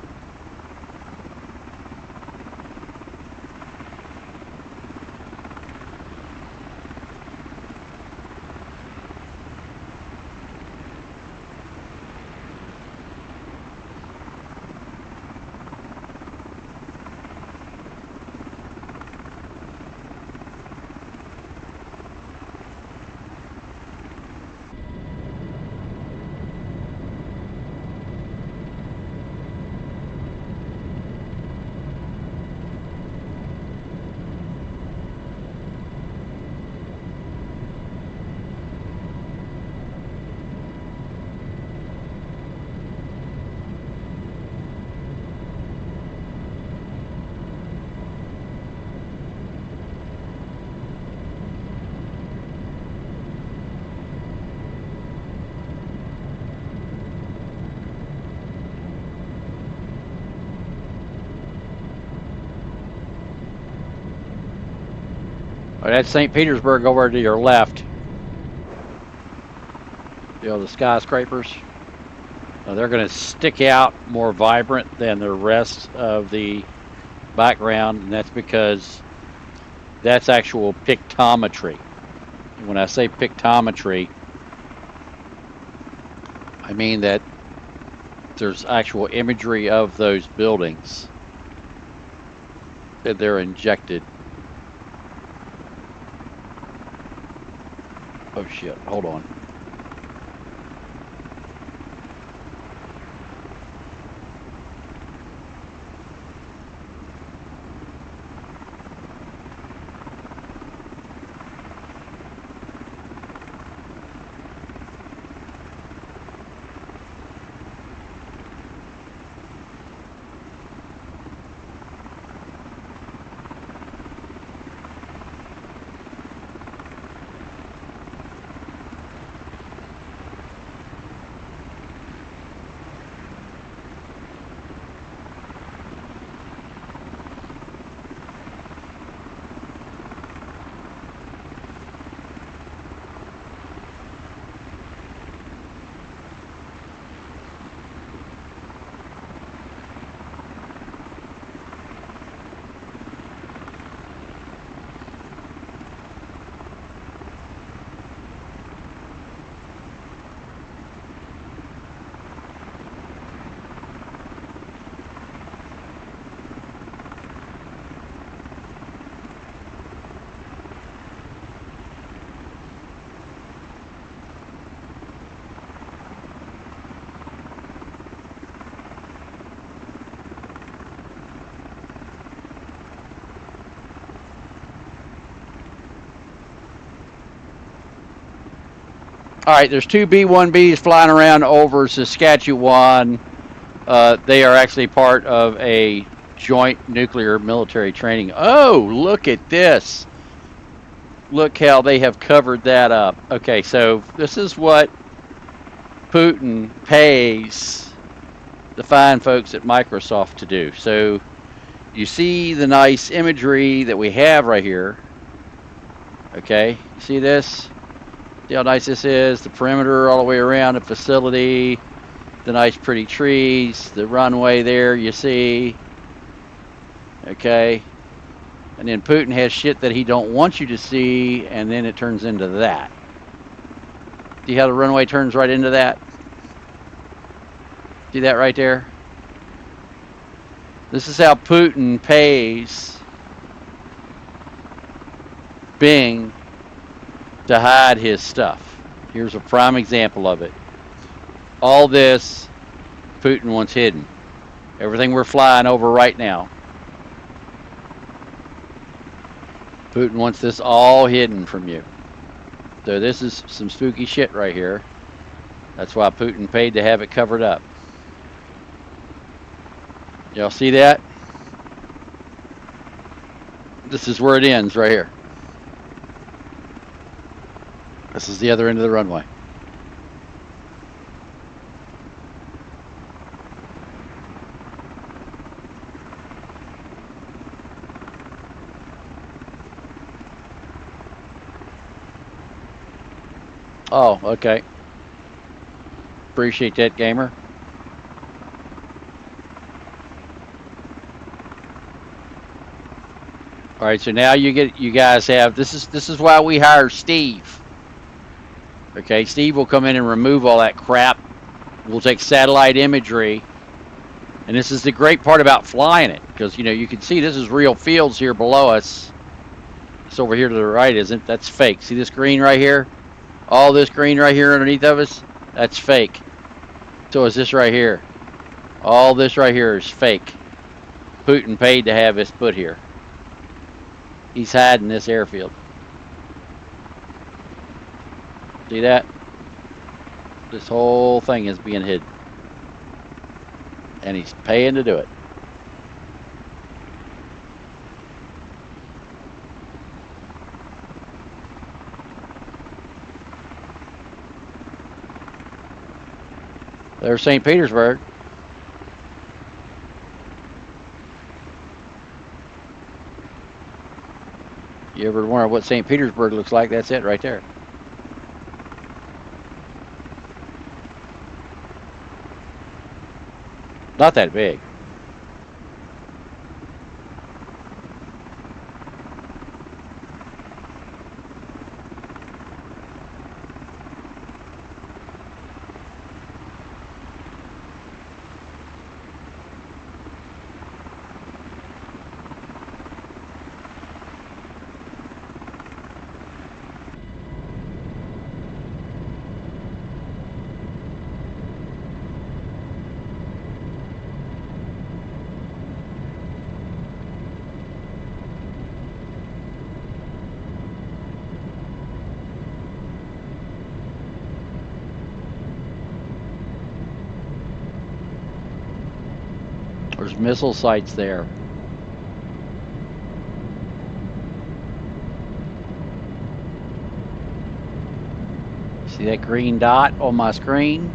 All right, that's St. Petersburg over to your left. You know, the skyscrapers. They're going to stick out more vibrant than the rest of the background, and that's because that's actual pictometry. And when I say pictometry, I mean that there's actual imagery of those buildings that they're injected. Oh shit, hold on. All right, there's two B-1Bs flying around over Saskatchewan. They are actually part of a joint nuclear military training. Oh, look at this. Look how they have covered that up. Okay, so this is what Putin pays the fine folks at Microsoft to do. So you see the nice imagery that we have right here. Okay, see this? See how nice this is? The perimeter all the way around the facility, the nice pretty trees, the runway there you see. Okay, and then Putin has shit that he don't want you to see, and then it turns into that. See how the runway turns right into that? See that right there? This is how Putin pays Bing to hide his stuff. Here's a prime example of it. All this Putin wants hidden. Everything we're flying over right now. Putin wants this all hidden from you. So this is some spooky shit right here. That's why Putin paid to have it covered up. Y'all see that? This is where it ends right here. This is the other end of the runway. Oh, okay. Appreciate that, gamer. All right, so now you guys have this is why we hire Steve. Okay, Steve will come in and remove all that crap. We'll take satellite imagery. And this is the great part about flying it, because you can see this is real fields here below us. This over here to the right isn't. That's fake. See this green right here? All this green right here underneath of us? That's fake. So is this right here. All this right here is fake. Putin paid to have this put here. He's hiding this airfield. See that? This whole thing is being hidden. And he's paying to do it. There's St. Petersburg. You ever wonder what St. Petersburg looks like? That's it right there. Not that big. There's missile sites there. See that green dot on my screen?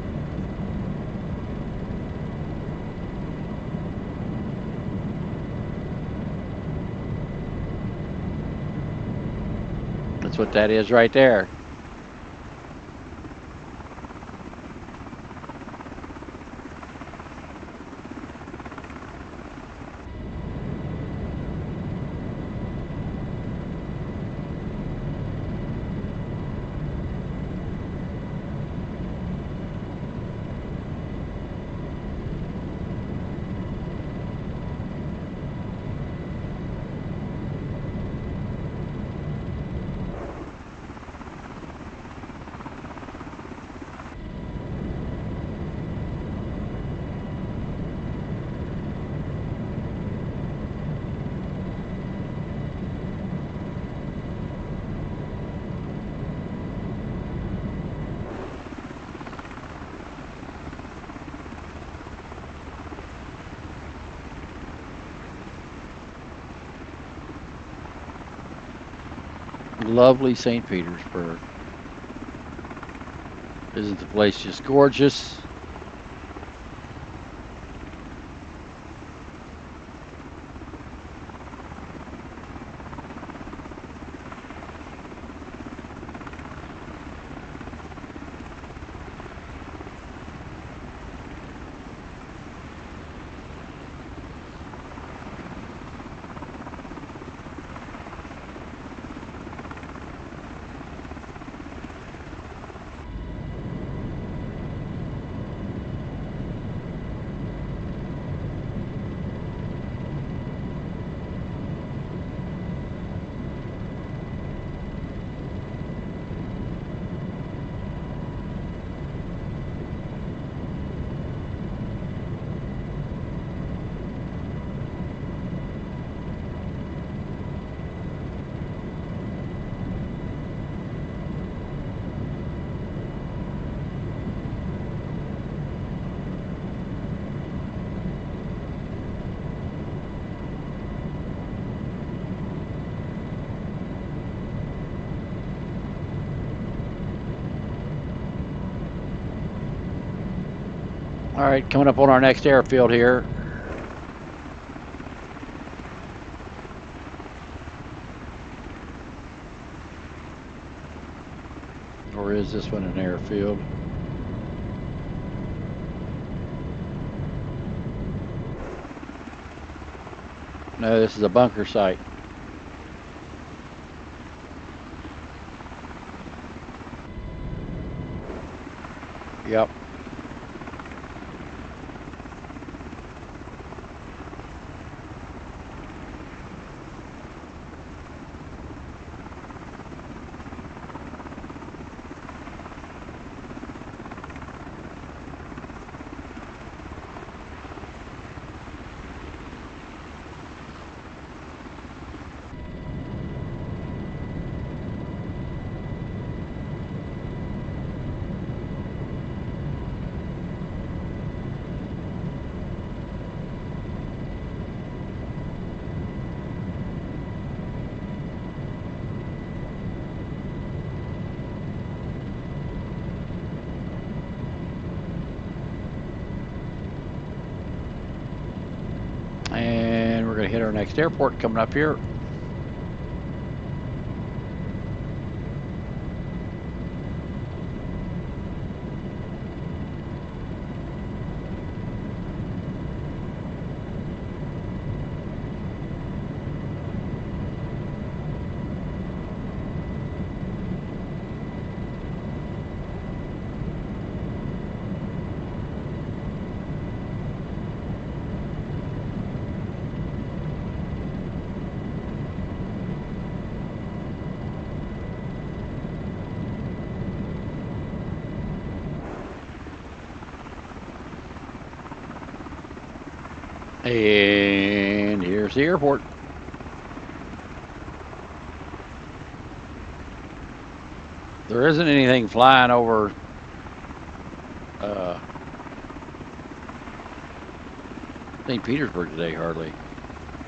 That's what that is right there. Lovely St. Petersburg. Isn't the place just gorgeous? All right, coming up on our next airfield here. Or is this one an airfield? No, this is a bunker site. Yep. And we're going to hit our next airport coming up here. And here's the airport. There isn't anything flying over St. Petersburg today, hardly.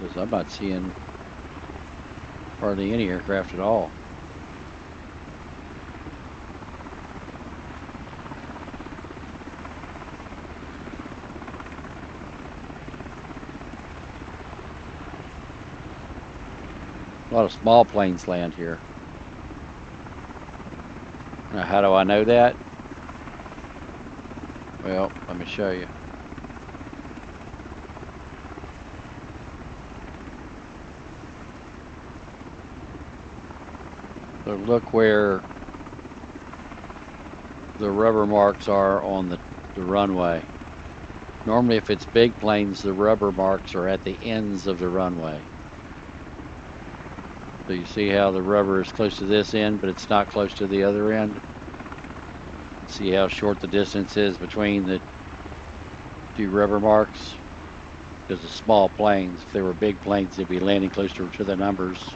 Because I'm not seeing hardly any aircraft at all. A lot of small planes land here. Now, how do I know that? Well, let me show you. So look where the rubber marks are on the runway. Normally, if it's big planes, the rubber marks are at the ends of the runway. So you see how the rubber is close to this end, but it's not close to the other end? See how short the distance is between the two rubber marks? Because the small planes, if they were big planes, they'd be landing closer to the numbers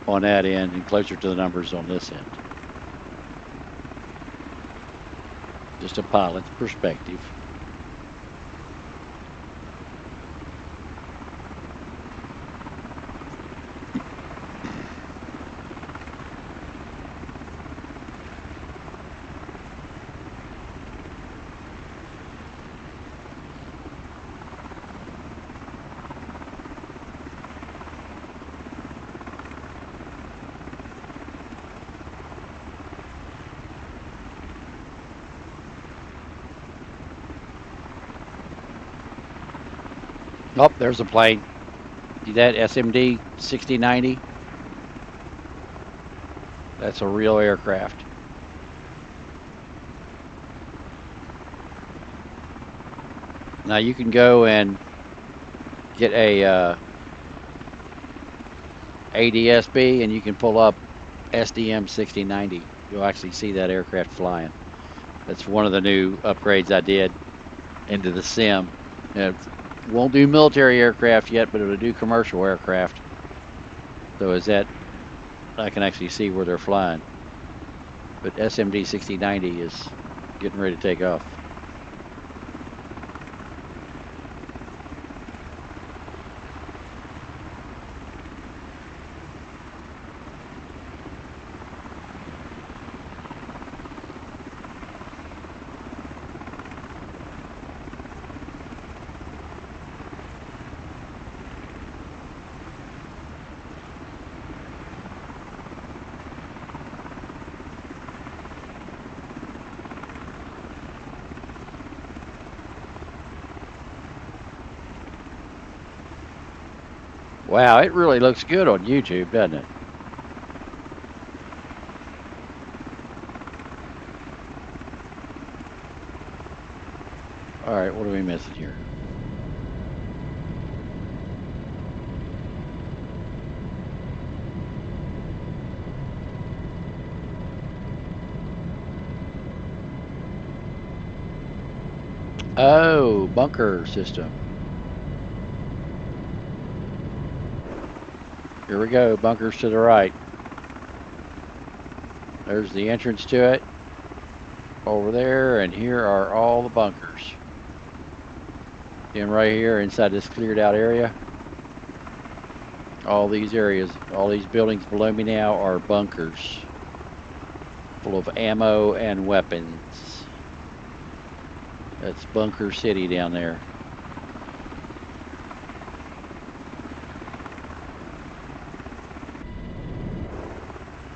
on that end and closer to the numbers on this end. Just a pilot's perspective. Oh, there's a plane. See that SMD 6090? That's a real aircraft. Now you can go and get a ADSB and you can pull up SDM 6090. You'll actually see that aircraft flying. That's one of the new upgrades I did into the sim. It won't do military aircraft yet, but it'll do commercial aircraft. So is that I can actually see where they're flying. But SMD 6090 is getting ready to take off. Wow, it really looks good on YouTube, doesn't it? All right, what are we missing here? Oh, bunker system. Here we go, bunkers to the right. There's the entrance to it over there, and here are all the bunkers. And right here inside this cleared out area, all these areas, all these buildings below me now are bunkers full of ammo and weapons. That's Bunker City down there.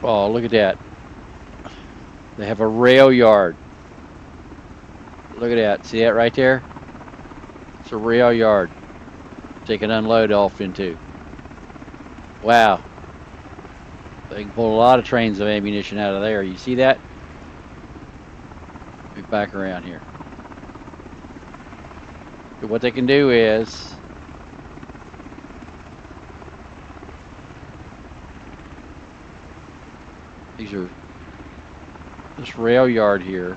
Oh, look at that. They have a rail yard. Look at that. See that right there? It's a rail yard they can unload off into. Wow. They can pull a lot of trains of ammunition out of there. You see that? Let me back around here. But what they can do is these are this rail yard here.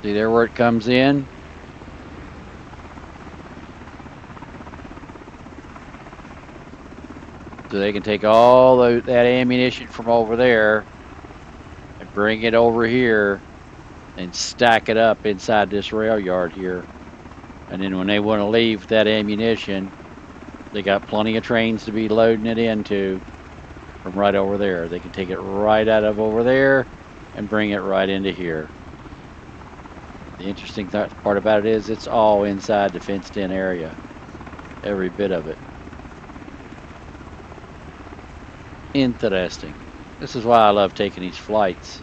See there where it comes in? So they can take all that ammunition from over there and bring it over here and stack it up inside this rail yard here. And then when they want to leave that ammunition, they got plenty of trains to be loading it into from right over there. They can take it right out of over there and bring it right into here. The interesting part about it is it's all inside the fenced in area. Every bit of it. Interesting. This is why I love taking these flights.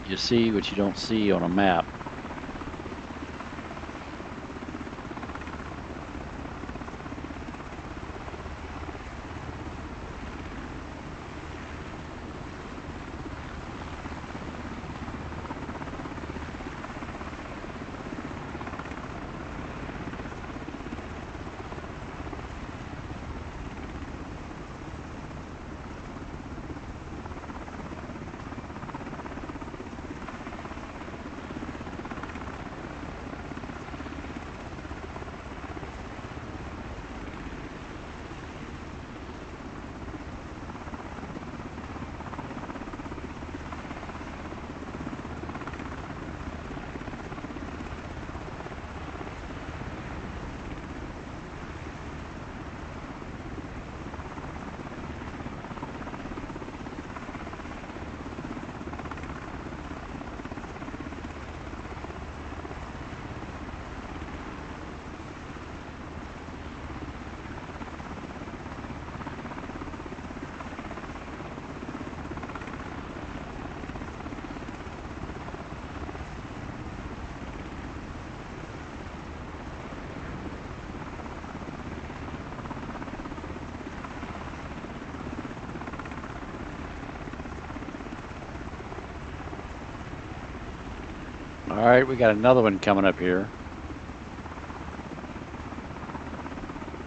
You see what you don't see on a map. All right, we got another one coming up here.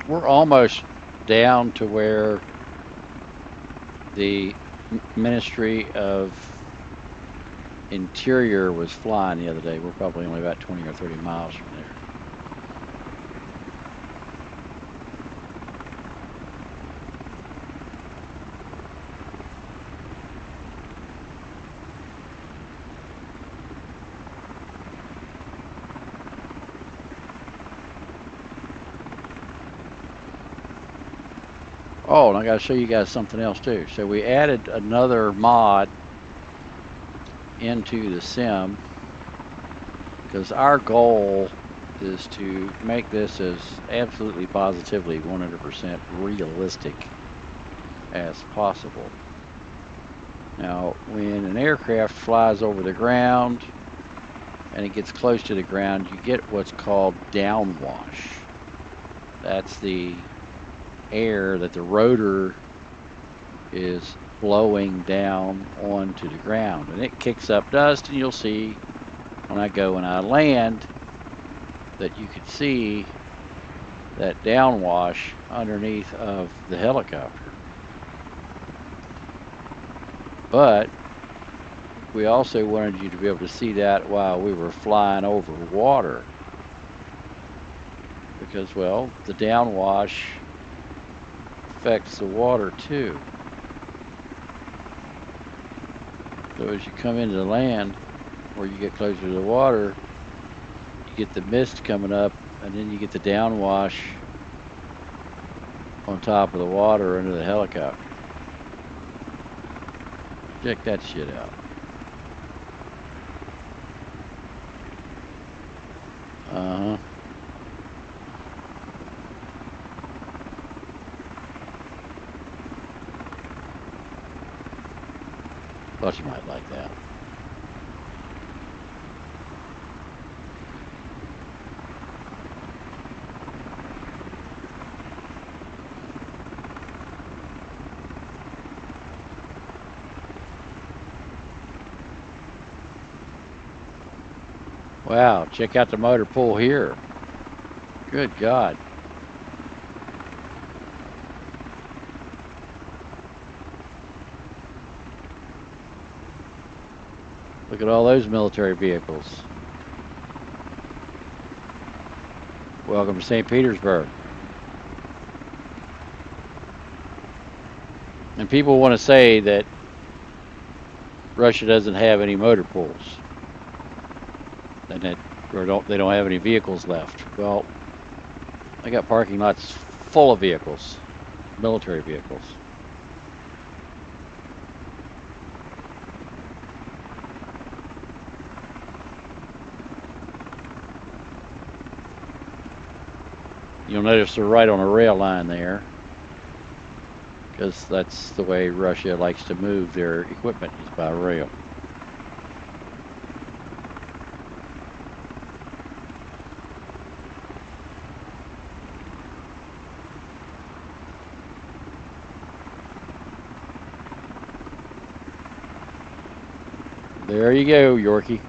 We're almost down to where the Ministry of Interior was flying the other day. We're probably only about 20 or 30 miles from there. Oh, and I got to show you guys something else too. So we added another mod into the sim because our goal is to make this as absolutely positively 100% realistic as possible. Now, when an aircraft flies over the ground, and it gets close to the ground, you get what's called downwash. That's the air that the rotor is blowing down onto the ground, and it kicks up dust, and you'll see when I land that you can see that downwash underneath of the helicopter. But we also wanted you to be able to see that while we were flying over water, because, well, the downwash affects the water too. So as you come into the land, or you get closer to the water, you get the mist coming up, and then you get the downwash on top of the water under the helicopter. Check that shit out. Uh-huh. Thought you might like that. Wow, check out the motor pool here. Good God. Look at all those military vehicles. Welcome to St. Petersburg. And people want to say that Russia doesn't have any motor pools, and that they don't have any vehicles left. Well, they got parking lots full of vehicles, military vehicles. You'll notice they're right on a rail line there, because that's the way Russia likes to move their equipment, is by rail. There you go, Yorkie.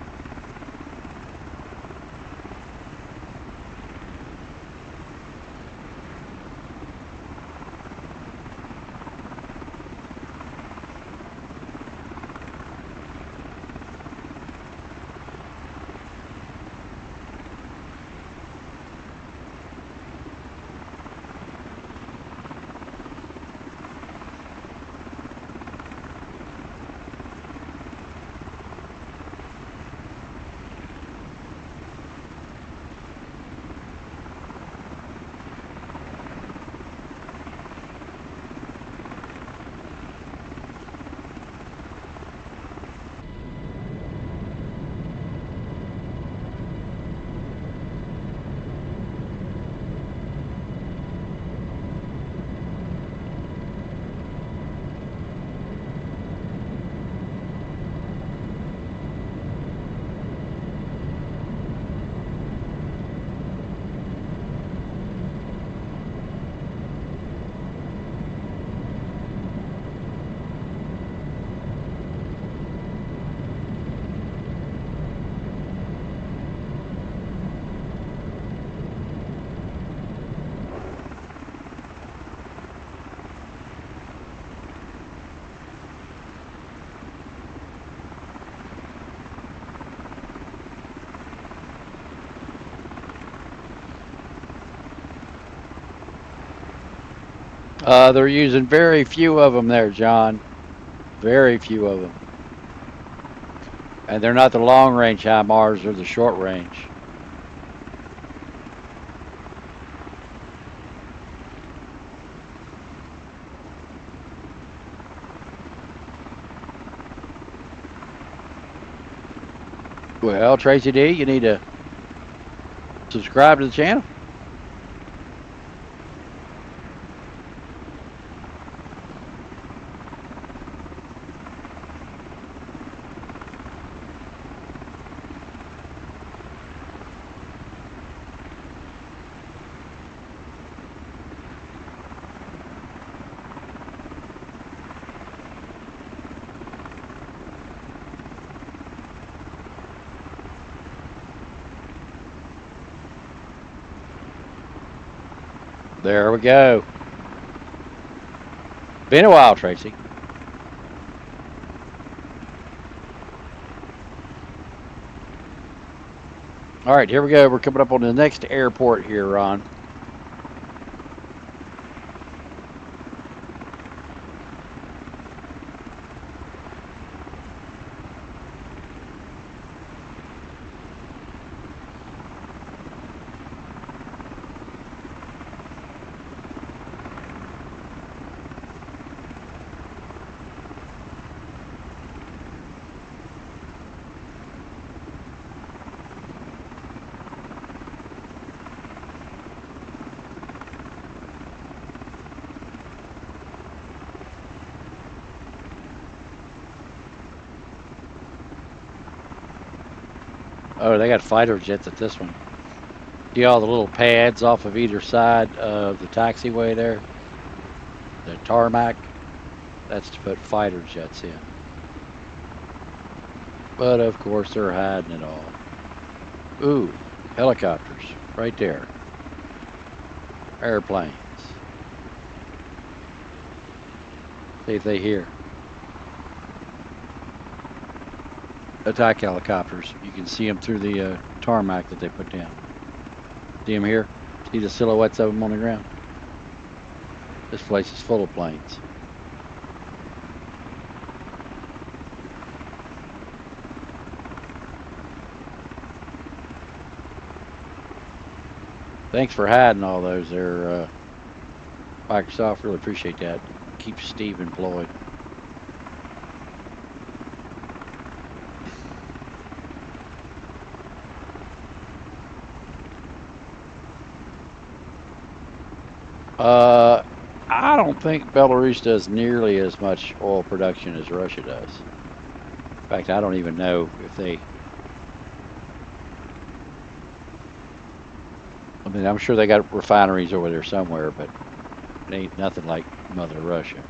They're using very few of them there, John. Very few of them. And they're not the long-range HIMARS, they're the short-range. Well, Tracy D, you need to subscribe to the channel. There we go. Been a while, Tracy. All right, here we go. We're coming up on the next airport here, Ron. Oh, they got fighter jets at this one. See all the little pads off of either side of the taxiway there? The tarmac? That's to put fighter jets in. But of course, they're hiding it all. Ooh, helicopters right there. Airplanes. See if they hear. Attack helicopters. You can see them through the tarmac that they put down. See them here? See the silhouettes of them on the ground? This place is full of planes. Thanks for hiding all those there, Microsoft. Really appreciate that. Keeps Steve employed. I don't think Belarus does nearly as much oil production as Russia does. In fact, I don't even know if they. I mean, I'm sure they got refineries over there somewhere, but it ain't nothing like Mother Russia.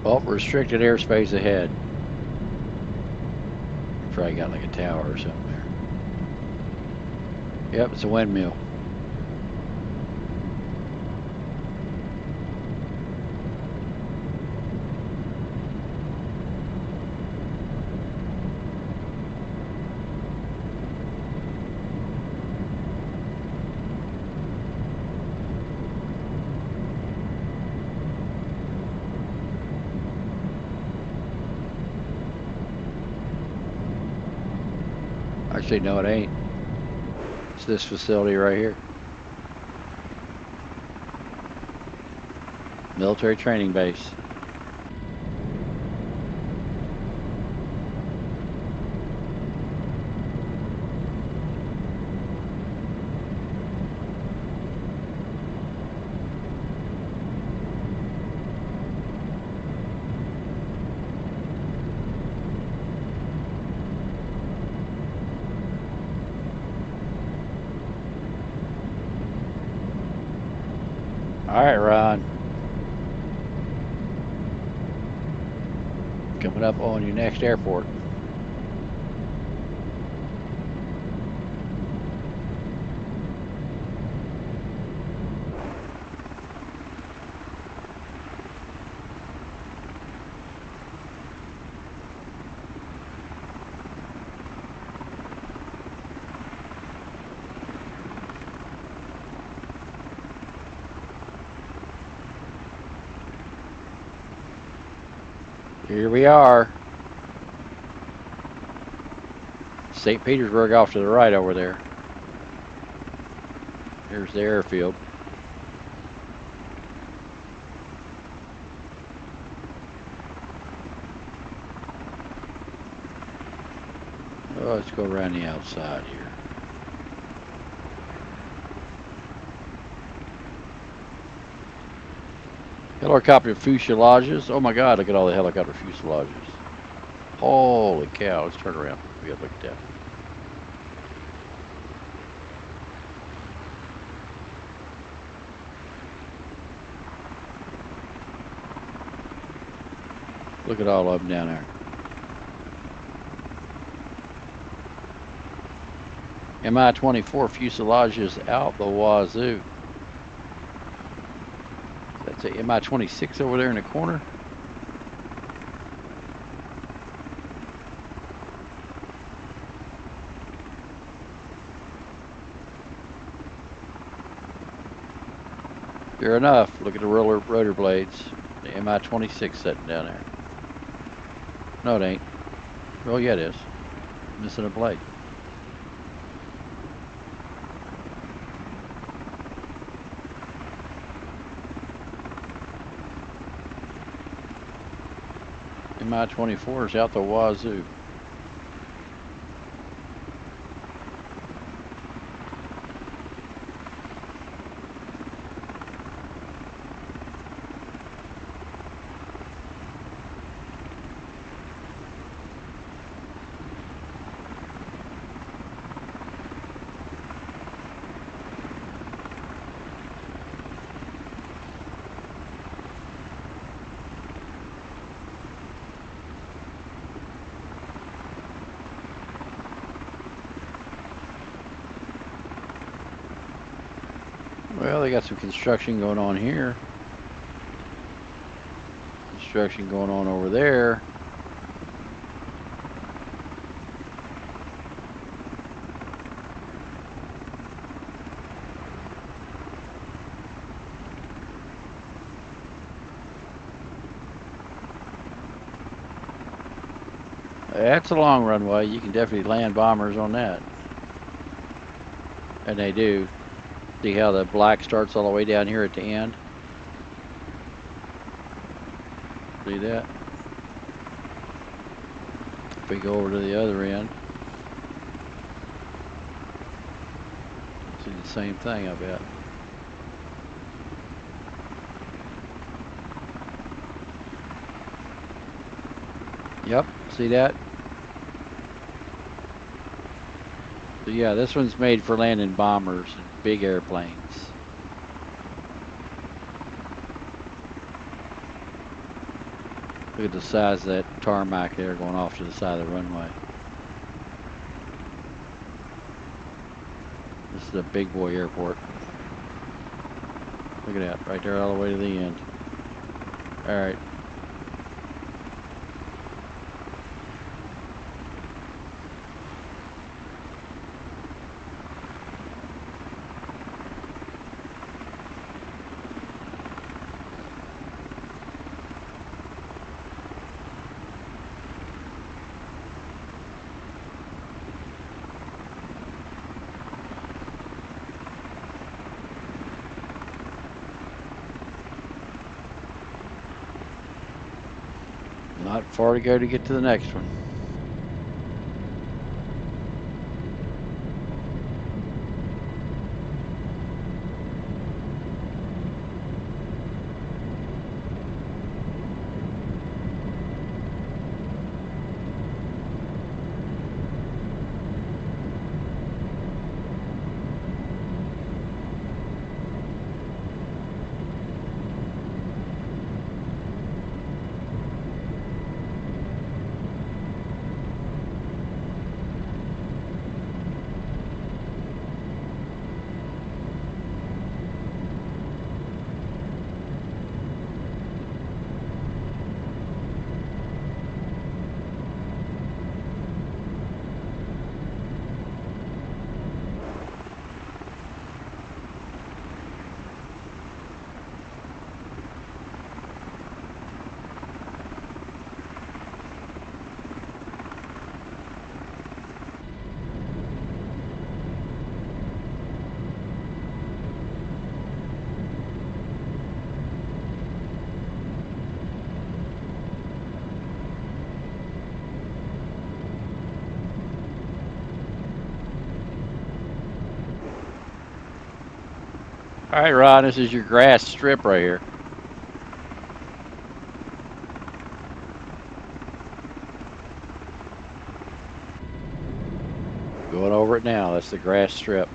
Well, restricted airspace ahead. Probably got like a tower or something there. Yep, it's a windmill. Actually, no, it ain't. It's this facility right here. Military training base. All right, Ron. Coming up on your next airport. Here we are. St. Petersburg off to the right over there. Here's the airfield. Oh, let's go around the outside here. Helicopter fuselages. Oh my God, look at all the helicopter fuselages. Holy cow, let's turn around. We gotta look at that. Look at all of them down there. Mi-24 fuselages out the wazoo. That's a Mi-26 over there in the corner. Sure enough, look at the rotor blades. The Mi-26 sitting down there. No, it ain't. Oh, yeah, it is. Missing a blade. Mi-24 is out the wazoo. Well, they got some construction going on here. Construction going on over there. That's a long runway. You can definitely land bombers on that. And they do. See how the black starts all the way down here at the end? See that? If we go over to the other end, see the same thing, I bet. Yep, see that? So yeah, this one's made for landing bombers and big airplanes. Look at the size of that tarmac there going off to the side of the runway. This is a big boy airport. Look at that, right there all the way to the end. All right. Not far to go to get to the next one. All right, Ron, this is your grass strip right here. Going over it now. That's the grass strip.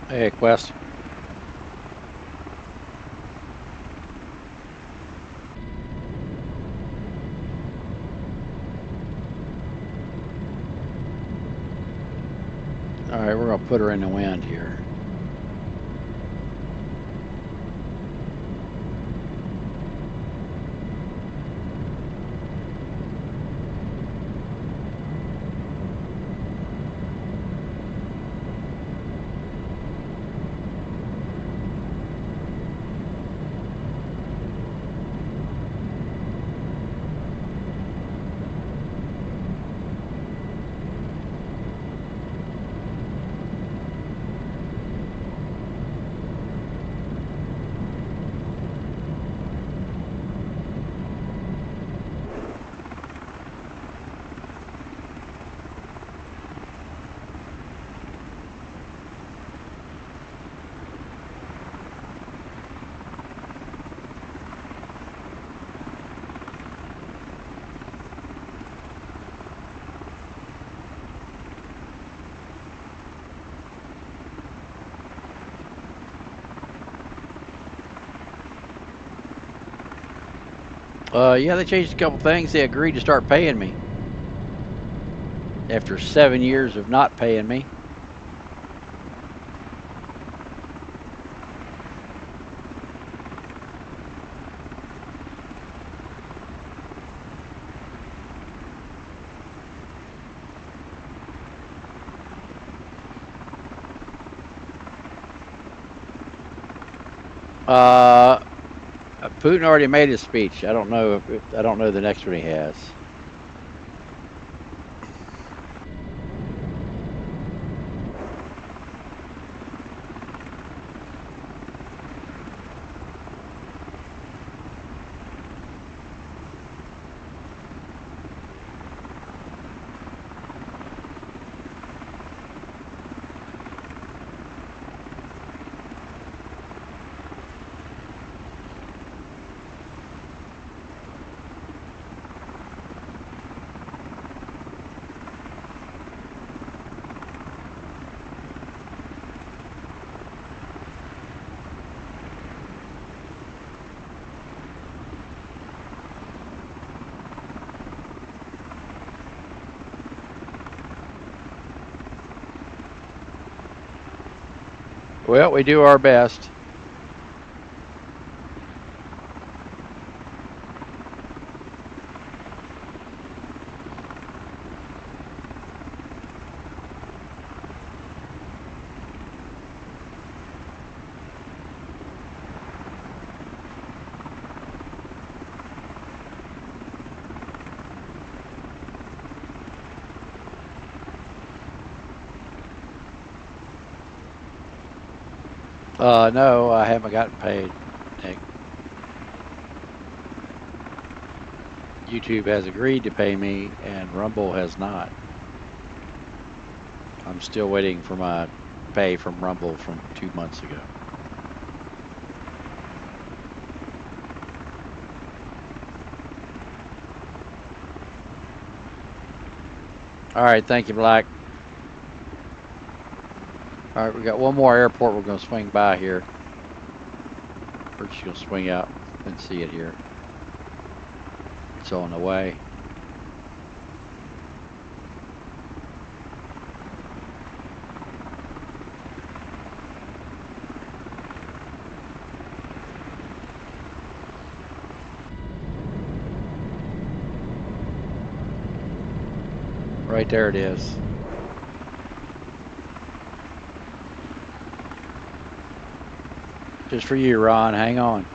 Hey, Quest. All right, we're gonna put her in the wind here. Yeah, they changed a couple things. They agreed to start paying me after 7 years of not paying me. Putin already made his speech. I don't know if I don't know the next one he has. Well, we do our best. No, I haven't gotten paid, Nick. YouTube has agreed to pay me, and Rumble has not. I'm still waiting for my pay from Rumble from 2 months ago. All right, thank you, Black. All right, we got one more airport we're going to swing by here. We're just going to swing out and see it here. It's on the way. Right there it is. Just for you, Ron. Hang on.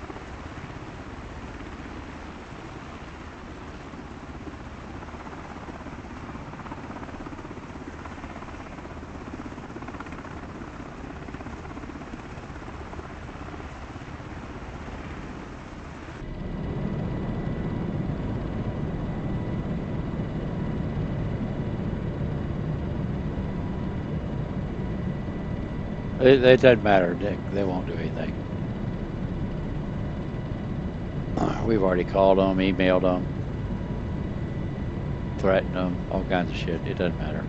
It doesn't matter, Dick. They won't do anything. We've already called them, emailed them, threatened them, all kinds of shit. It doesn't matter.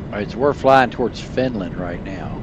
All right, so we're flying towards Finland right now.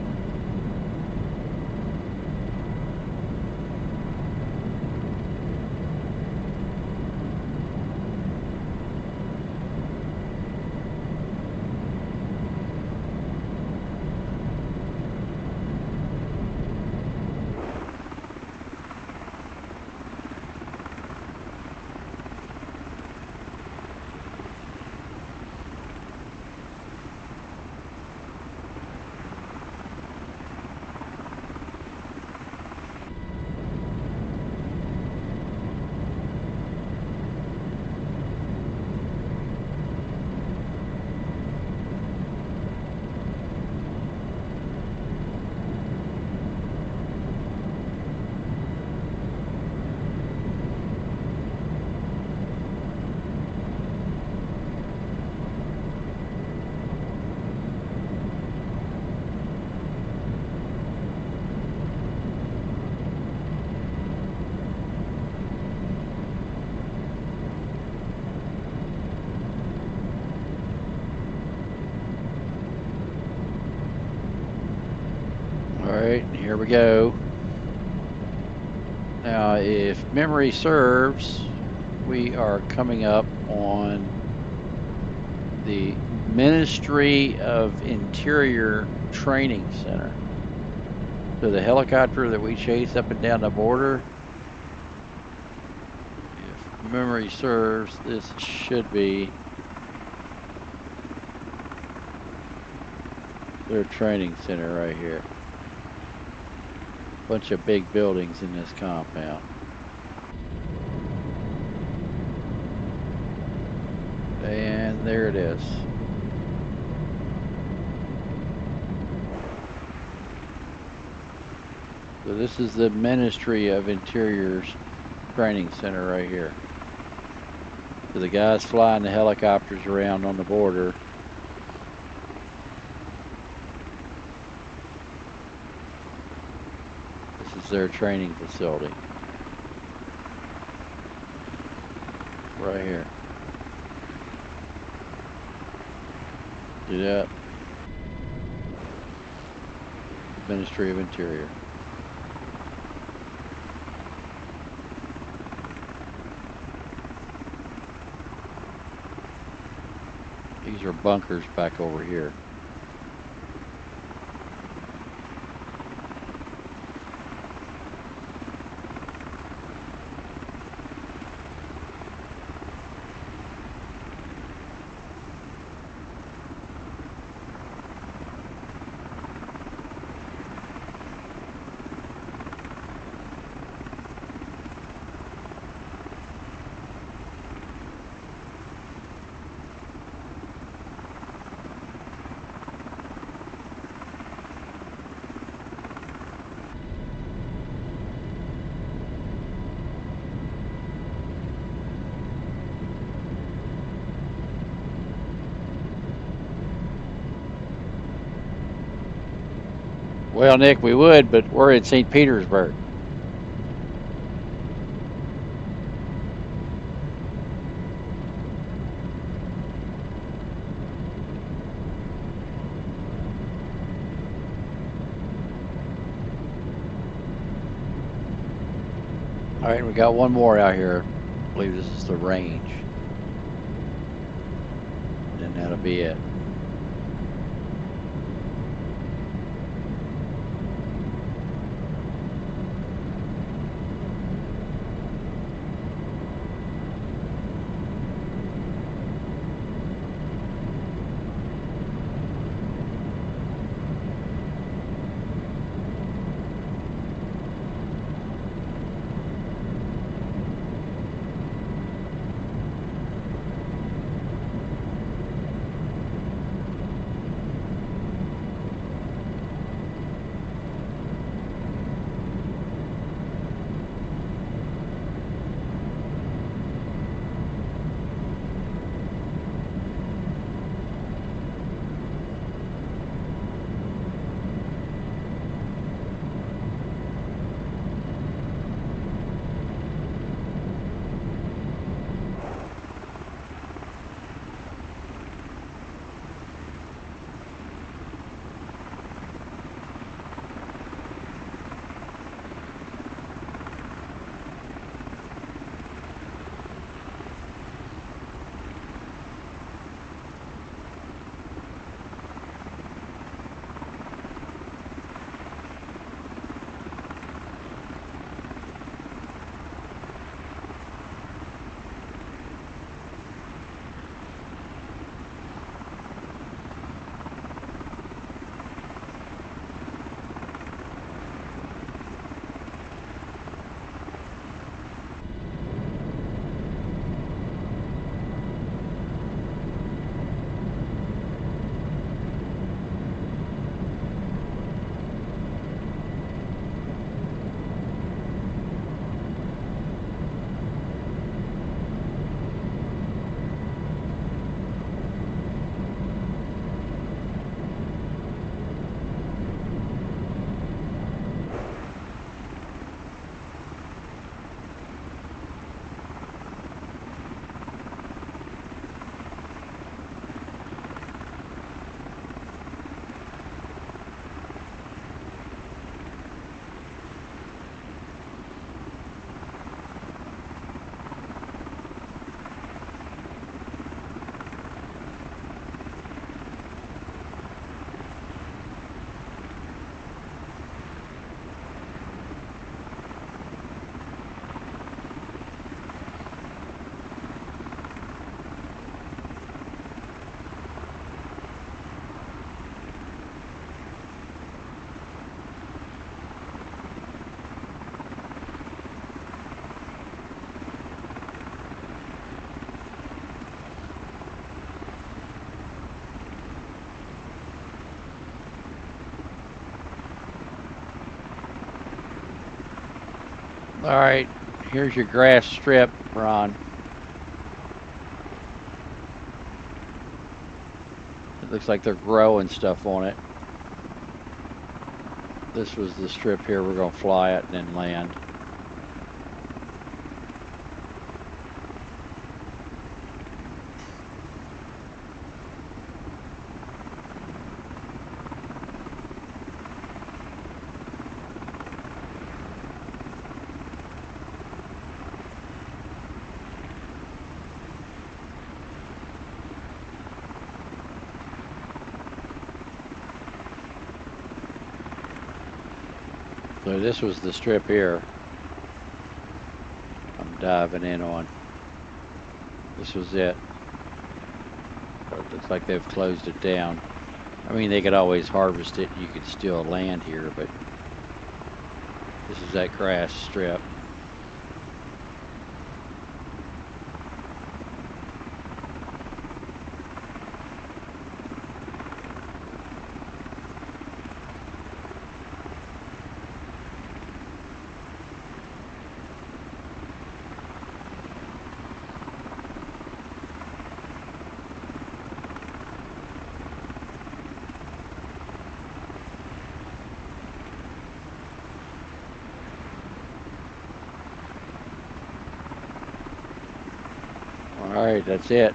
All right, here we go. Now, if memory serves, we are coming up on the Ministry of Interior Training Center. So the helicopter that we chase up and down the border, if memory serves, this should be their training center right here. Bunch of big buildings in this compound. And there it is. So this is the Ministry of Interior's training center right here. So the guys flying the helicopters around on the border. This is their training facility. Right here. See that? Ministry of Interior. These are bunkers back over here. Well, Nick, we would, but we're in St. Petersburg. All right, we got one more out here. I believe this is the range. And that'll be it. All right, here's your grass strip, Ron. It looks like they're growing stuff on it. This was the strip here. We're going to fly it and then land. So this was the strip here I'm diving in on. This was it. It looks like they've closed it down. I mean, they could always harvest it. You could still land here, but this is that grass strip. All right, that's it.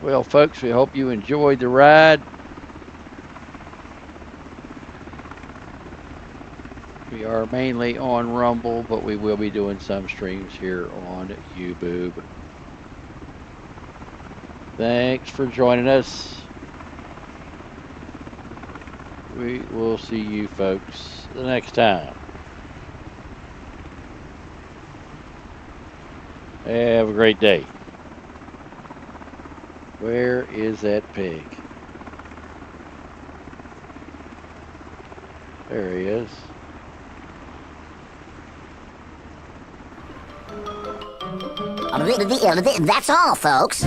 Well, folks, we hope you enjoyed the ride. We are mainly on Rumble, but we will be doing some streams here on YouTube. Thanks for joining us. We will see you folks the next time. Have a great day. Where is that pig? There he is.
That's all, folks.